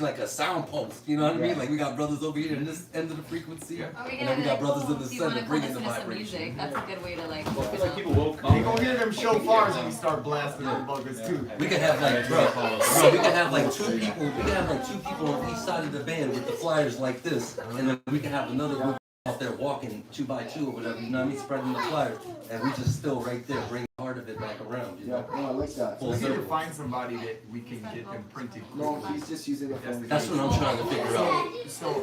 Speaker 7: like a sound post, you know what I mean?
Speaker 2: Yeah.
Speaker 7: Like we got brothers over here in this end of the frequency,
Speaker 9: Yeah.
Speaker 5: Are we
Speaker 7: and
Speaker 5: gonna
Speaker 7: then we
Speaker 5: be
Speaker 7: got
Speaker 5: like,
Speaker 7: brothers in
Speaker 5: oh,
Speaker 7: the
Speaker 5: do you wanna
Speaker 7: center
Speaker 5: come
Speaker 7: bringing the
Speaker 5: listen to some
Speaker 7: vibration.
Speaker 5: music? That's a good way to like.
Speaker 11: Well, I feel like people will come.
Speaker 9: They gonna hear them shofars when you start blasting them buggers too.
Speaker 7: We could have like, bro, we could have like 2 people. We could have like 2 people on each side of the band with the flyers like this, and then we could have another group out there walking 2 by 2 or whatever. You know what I mean? Spreading the flyers, and we just still right there bring part of it back around. You
Speaker 2: Yeah,
Speaker 7: know?
Speaker 2: no, I like that.
Speaker 7: Full
Speaker 9: We need to
Speaker 7: circle.
Speaker 9: find somebody that we can get them printed
Speaker 2: No,
Speaker 9: quickly.
Speaker 2: he's just using the phone.
Speaker 7: That's what I'm trying to figure out.
Speaker 9: So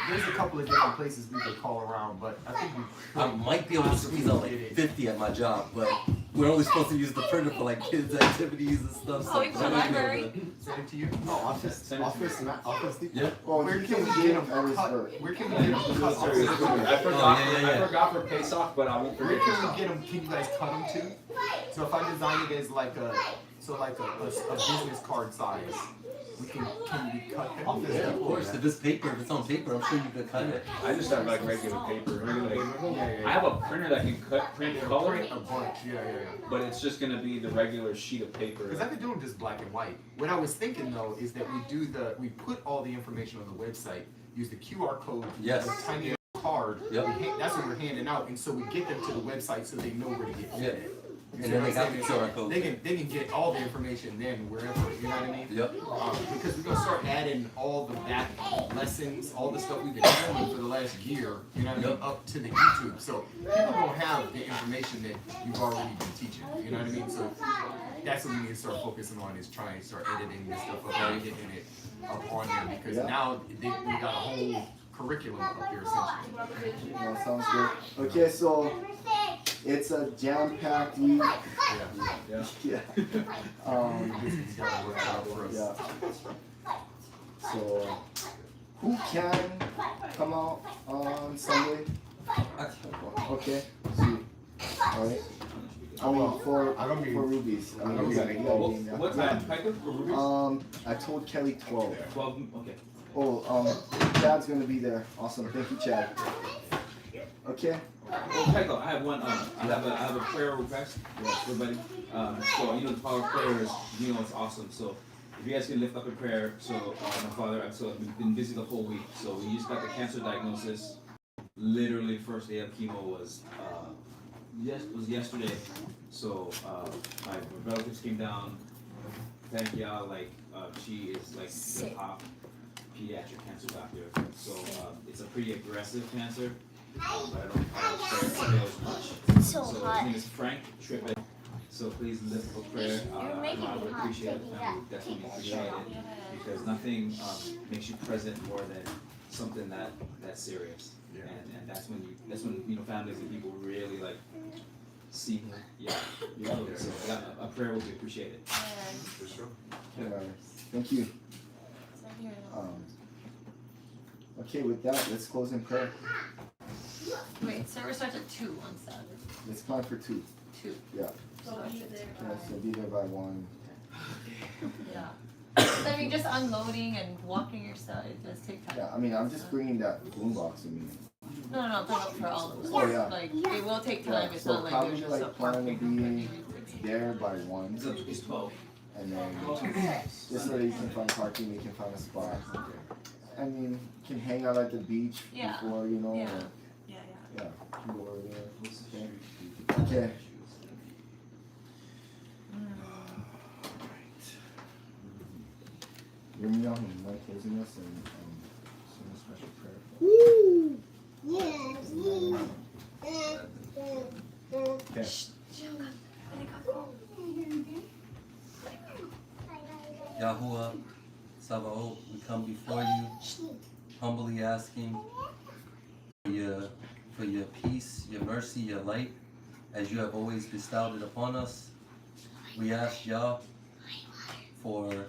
Speaker 9: there's a couple of different places we could call around, but I think we
Speaker 7: I might be able to squeeze out like 50 at my job, but we're only supposed to use the printer for like kids' activities and stuff.
Speaker 5: Oh, we can go to the library.
Speaker 9: send it to you.
Speaker 1: No, office.
Speaker 7: Yeah.
Speaker 2: Oh,
Speaker 9: Where
Speaker 2: you
Speaker 9: can
Speaker 2: can
Speaker 9: we get
Speaker 2: get
Speaker 9: them
Speaker 2: him at his
Speaker 9: cut?
Speaker 2: work.
Speaker 9: Where can we get them cut?
Speaker 11: I forgot for Pesach, but I won't
Speaker 9: Where
Speaker 11: forget
Speaker 9: can
Speaker 11: Pesach.
Speaker 9: we get them? Can you guys cut them to? So if I design it as like a business card size, can we cut them?
Speaker 7: Yeah, of course. If it's on paper, I'm sure you could cut it.
Speaker 11: I just have like regular paper.
Speaker 9: Yeah.
Speaker 11: I have a printer that can print color,
Speaker 9: Print a bunch. Yeah.
Speaker 11: but it's just gonna be the regular sheet of paper.
Speaker 9: Because I've been doing just black and white. What I was thinking though is that we put all the information on the website, use the QR code,
Speaker 7: Yes.
Speaker 9: the tiny card.
Speaker 7: Yep.
Speaker 9: That's what we're handing out, and so we get them to the website so they know where to get it. You
Speaker 7: And then they got the QR code.
Speaker 9: They can get all the information then wherever, you know what I mean?
Speaker 7: Yep.
Speaker 9: Because we're gonna start adding all the back lessons, all the stuff we've been filming for the last year, you know what I mean, up to the YouTube. So people don't have the information that you've already been teaching, you know what I mean? So that's what we need to start focusing on, is trying to start editing this stuff up and getting it up on there, because now we got a whole curriculum up here essentially.
Speaker 2: Well, sounds good. Okay, so it's a jam-packed week.
Speaker 9: Yeah.
Speaker 2: Yeah. Yeah. So, who can come out on Sunday? Okay. See. All right. I mean, for Rubies.
Speaker 11: What time? Piper for Rubies?
Speaker 2: I told Kelly 12.
Speaker 11: 12. Okay.
Speaker 2: Oh, Chad's gonna be there. Awesome. Thank you, Chad. Okay.
Speaker 11: Well, Piper, I have one. I have a prayer request for everybody. So you know the power of prayer is, you know, it's awesome. So if you guys can lift up in prayer. So my father, I've been busy the whole week. So we just got the cancer diagnosis. Literally, first day of chemo was yesterday. So my relatives came down. Thank y'all. Like she is like the top pediatric cancer doctor. So it's a pretty aggressive cancer. But I don't prayer as much.
Speaker 4: So
Speaker 11: his name is Frank Trippett. So please lift up prayer. I would appreciate it. I would definitely appreciate it, because nothing makes you present more than something that's serious.
Speaker 9: Yeah.
Speaker 11: And that's when you know families and people really like see him. Yeah. So a prayer would be appreciated.
Speaker 9: For sure.
Speaker 2: Thank you. Okay, with that, let's close in prayer.
Speaker 5: Wait, service starts at 2 on Saturday.
Speaker 2: Let's plan for 2.
Speaker 5: 2.
Speaker 2: Yeah.
Speaker 5: So
Speaker 2: So be there by 1.
Speaker 5: Yeah. I mean, just unloading and walking your stuff, it does take time.
Speaker 2: Yeah, I mean, I'm just bringing that boombox with me.
Speaker 5: No, for all of us.
Speaker 2: Oh, yeah.
Speaker 5: Like, it will take time.
Speaker 2: Yeah,
Speaker 5: It's
Speaker 2: so
Speaker 5: not like
Speaker 2: probably
Speaker 5: you're just
Speaker 2: like plan to be there by 1.
Speaker 11: It's 12.
Speaker 2: And then just so that you can find parking, you can find a spot. I mean, you can hang out at the beach before, you know.
Speaker 5: Yeah.
Speaker 2: Yeah, you can go over there. Okay. YeSha'YAHU, my closing us and some special prayer. Okay.
Speaker 7: Yahuah, Sabaoth, we come before you, humbly asking for your peace, your mercy, your light, as you have always bestowed it upon us. We ask Yah for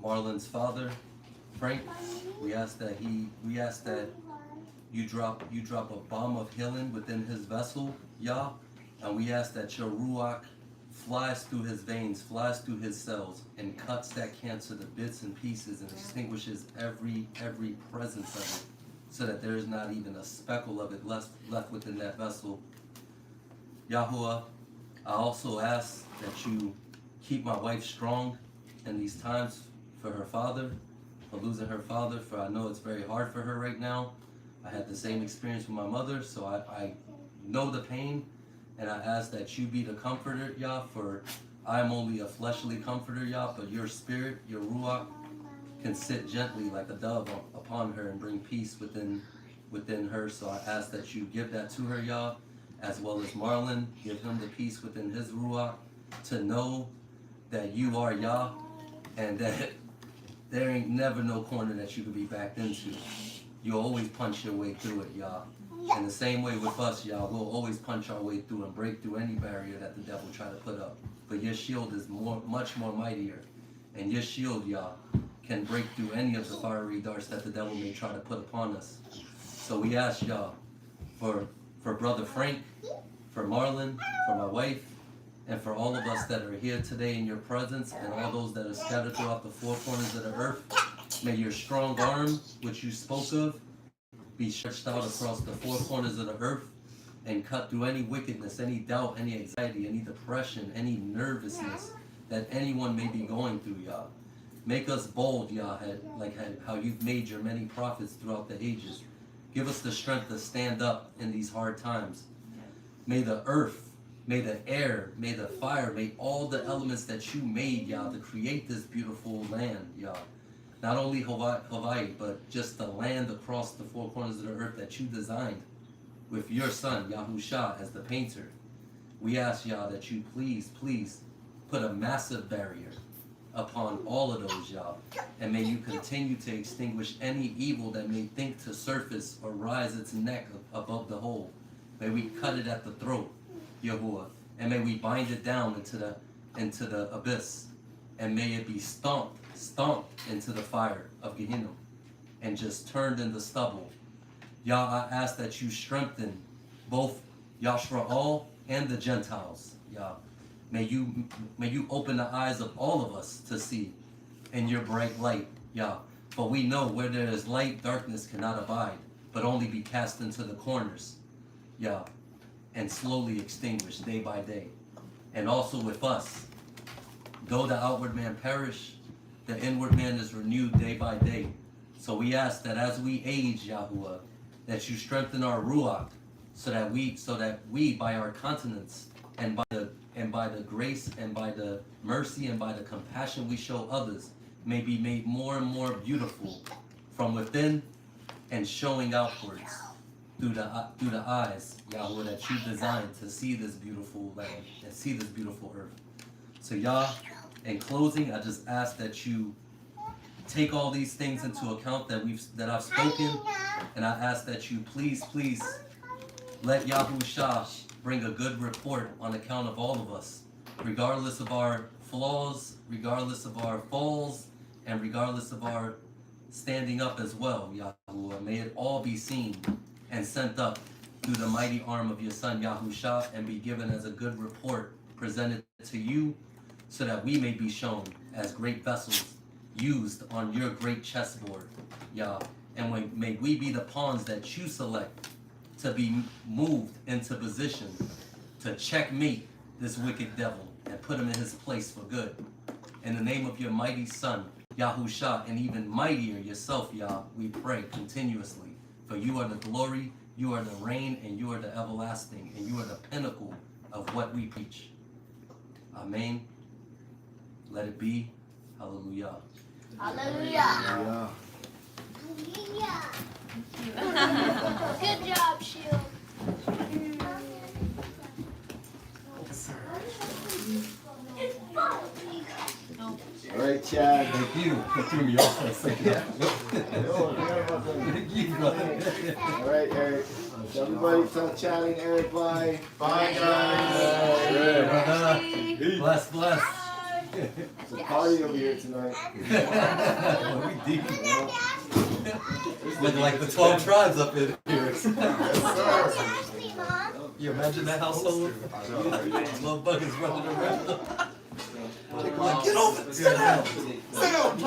Speaker 7: Marlon's father, Frank. We ask that you drop a bomb of healing within his vessel, Yah, and we ask that your ruach flies through his veins, flies through his cells, and cuts that cancer to bits and pieces and extinguishes every presence of it, so that there is not even a speckle of it left within that vessel. Yahuah, I also ask that you keep my wife strong in these times for her father, for losing her father, for I know it's very hard for her right now. I had the same experience with my mother, so I know the pain, and I ask that you be the comforter, Yah, for I am only a fleshly comforter, Yah, but your spirit, your ruach, can sit gently like a dove upon her and bring peace within her. So I ask that you give that to her, Yah, as well as Marlon. Give him the peace within his ruach to know that you are Yah, and that there ain't never no corner that you could be backed into. You'll always punch your way through it, Yah. In the same way with us, Yah, we'll always punch our way through and break through any barrier that the devil try to put up. But your shield is much more mightier, and your shield, Yah, can break through any of the fiery darts that the devil may try to put upon us. So we ask Yah for Brother Frank, for Marlon, for my wife, and for all of us that are here today in your presence, and all those that are scattered throughout the four corners of the earth. May your strong arm, which you spoke of, be stretched out across the four corners of the earth and cut through any wickedness, any doubt, any anxiety, any depression, any nervousness that anyone may be going through, Yah. Make us bold, Yah, how you've made your many prophets throughout the ages. Give us the strength to stand up in these hard times. May the earth may the air, may the fire, may all the elements that you made, Yah, to create this beautiful land, Yah. Not only Hawaii, but just the land across the four corners of the earth that you designed with your son, Yahusha, as the painter. We ask, Yah, that you please put a massive barrier upon all of those, Yah. And may you continue to extinguish any evil that may think to surface or rise its neck above the whole. May we cut it at the throat, Yahuah. And may we bind it down into the abyss. And may it be stomped into the fire of Gehinnom and just turned into stubble. Yah, I ask that you strengthen both Yisrael and the Gentiles, Yah. May you open the eyes of all of us to see in your bright light, Yah. For we know where there is light, darkness cannot abide, but only be cast into the corners, Yah, and slowly extinguished day by day. And also with us, though the outward man perish, the inward man is renewed day by day. So we ask that as we age, Yahuah, that you strengthen our ruach, so that we by our continence and by the grace and by the mercy and by the compassion we show others, may be made more and more beautiful from within and showing outwards through the eyes, Yahuah, that you designed to see this beautiful land and see this beautiful earth. So Yah, in closing, I just ask that you take all these things into account that I've spoken, and I ask that you please let Yahusha bring a good report on account of all of us, regardless of our flaws, regardless of our falls, and regardless of our standing up as well, Yahuah. May it all be seen and sent up through the mighty arm of your son Yahusha and be given as a good report presented to you, so that we may be shown as great vessels used on your great chessboard, Yah. And may we be the pawns that you select to be moved into position to checkmate this wicked devil and put him in his place for good. In the name of your mighty son, Yahusha, and even mightier yourself, Yah, we pray continuously. For you are the glory, you are the reign, and you are the everlasting, and you are the pinnacle of what we preach. Amen. Let it be. HalleluYah.
Speaker 4: HalleluYah. Good job, Shield.
Speaker 2: All right, Chad.
Speaker 7: Thank you. That threw me off for a second.
Speaker 2: All right, Eric. So everybody tell Chad and Eric bye.
Speaker 9: Bye, guys.
Speaker 7: Bless.
Speaker 2: It's a party over here tonight.
Speaker 7: We deep. Looking like the 12 tribes up in here. You imagine that household? Little buckets running around. Like, get over, sit down.
Speaker 9: Sit down.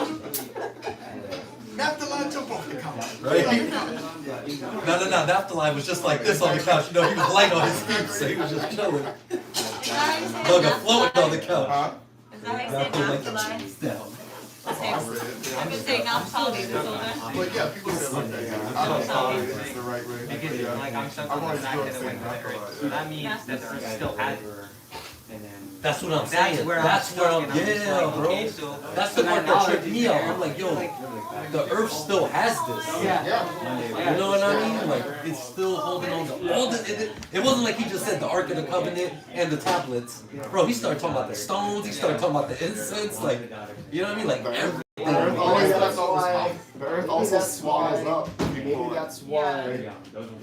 Speaker 9: Naphtali, jump off the couch.
Speaker 7: Right? No. Naphtali was just like this on the couch. You know, he was light on his feet, so he was just chilling. Bugger floating on the couch.
Speaker 5: Is that how you say Naphtali? I've been saying Naphtali this whole time.
Speaker 9: But yeah, people say like that. I don't know if it's the right way.
Speaker 8: Because like I'm stuck on the fact that it went to the earth. So that means that the earth still has it.
Speaker 7: That's what I'm saying. That's where I'm yeah, bro.
Speaker 8: Okay, so
Speaker 7: that's the part that tripped me out. I'm like, yo, the earth still has this.
Speaker 8: Yeah.
Speaker 7: You know what I mean? Like, it's still holding on to all the. It wasn't like he just said the Ark of the Covenant and the tablets. Bro, he started talking about the stones. He started talking about the incense. Like, you know what I mean? Like everything.
Speaker 2: The earth also swallows up. Maybe that's why. You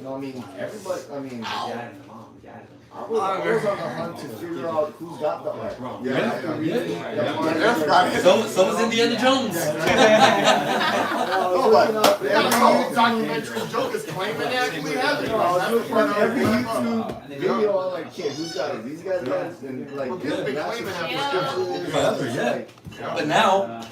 Speaker 2: know, I mean, everybody. I mean. I was on the hunt to figure out who's got the ark.
Speaker 7: So was Indiana Jones.
Speaker 9: Documentary joke is claiming they actually have it.
Speaker 2: Every YouTube video, I'm like, kid, who's got it? These guys got it. And like,
Speaker 7: forever, yeah. But now.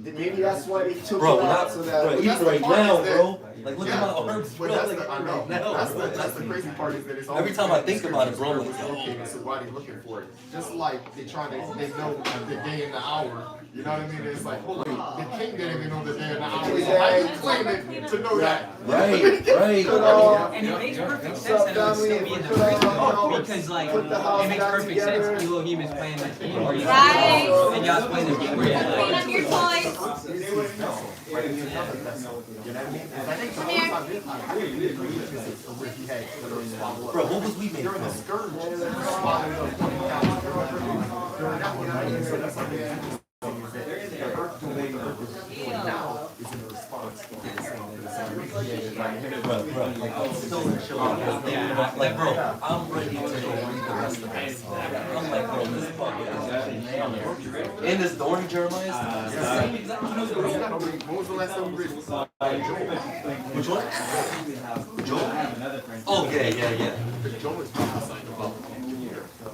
Speaker 2: Maybe that's why they took
Speaker 7: bro,
Speaker 2: it out so that
Speaker 7: even right now, bro, Like, look at my arms, bro.
Speaker 9: But that's
Speaker 7: Like,
Speaker 9: the, I know.
Speaker 7: now,
Speaker 9: That's the crazy part is that it's
Speaker 7: every
Speaker 9: always
Speaker 7: time I think about it, bro,
Speaker 9: it's
Speaker 7: like,
Speaker 9: located, so why they looking for it? Just like they know the day and the hour. You know what I mean? It's like, holy, the king didn't even know the day and the hour. So how you claim it to know that?
Speaker 7: Right.
Speaker 8: And it makes perfect sense that it would still be in the first because, like, it makes perfect sense. Elohim is playing the game where he's and God's playing the game where he's
Speaker 5: Clean up your toys.
Speaker 7: Bro, what was we made
Speaker 9: During the
Speaker 7: from?
Speaker 9: scourge, now is in response to
Speaker 7: Like, bro, I'm ready to go read the rest of this. I'm like, bro, this fucking is and this Dorn Jeremiah is the same exact story.
Speaker 9: When was the last time you read
Speaker 7: Which one? Joel? Oh, yeah.
Speaker 9: Joel is prophesying about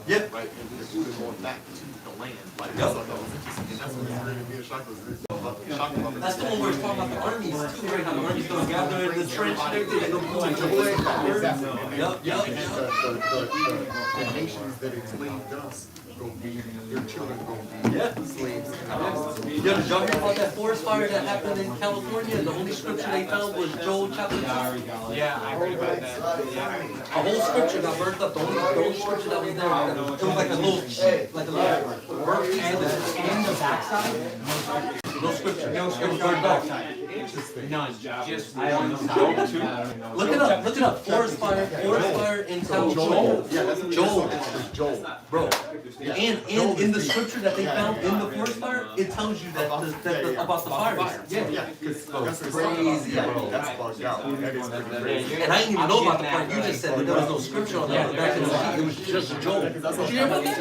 Speaker 7: Yep.
Speaker 9: right? And the food is going back to the land. Like,
Speaker 7: Yep.
Speaker 9: that's what that was interesting. And that's what was really being shocked about.
Speaker 7: That's the one where it's talking about the armies too, right? How the armies don't gather in the trench and everything. They go to
Speaker 9: Exactly.
Speaker 7: Yep.
Speaker 9: The nations that enslaved us gonna be, their children gonna be slaves.
Speaker 7: Yo, did y'all hear about that forest fire that happened in California? The only scripture they found was Joel chapter 2.
Speaker 8: Yeah, I heard about that.
Speaker 7: A whole scripture got burned up. The only scripture that was there, it was like a little burnt piece of it.
Speaker 8: And the backside?
Speaker 7: No scripture.
Speaker 8: No scripture on the backside. None. Just one.
Speaker 7: Look it up. Forest fire in California.
Speaker 9: Yeah, that's what
Speaker 7: Joel.
Speaker 9: Joel.
Speaker 7: Bro. And in the scripture that they found in the forest fire, it tells you that about the fires.
Speaker 9: Yeah, that's
Speaker 7: crazy, bro.
Speaker 9: That's bugged out. That is pretty crazy.
Speaker 7: And I didn't even know about the part you just said, that there was no scripture on that back in the day. It was just Joel. Did you hear about that?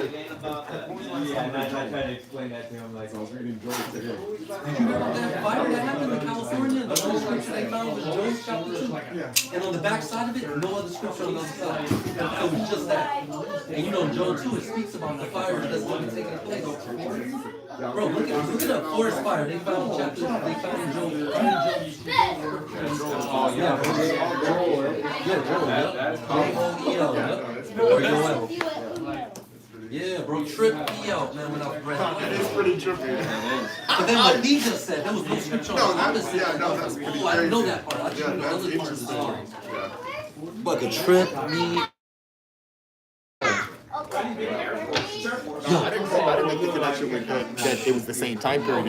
Speaker 14: Yeah, and I tried to explain that to him, like, I was reading Joel today.
Speaker 7: Did you hear about that fire that happened in California? The only scripture they found was Joel chapter 2. And on the back side of it, no other scripture on the other side. It was just that. And you know, Joel 2, it speaks about the fire that's going to be taking place. Bro, look at that forest fire. They found chapters. They found Joel. Joel. Yeah, bro, tripped me out, man, when I read
Speaker 9: That is pretty trippy.
Speaker 7: But then what he just said, there was no scripture on the opposite.
Speaker 9: That's pretty crazy.
Speaker 7: I didn't know that part. I just knew the other part of the story. But the trip me.
Speaker 9: I didn't make the connection with that it was the same time period.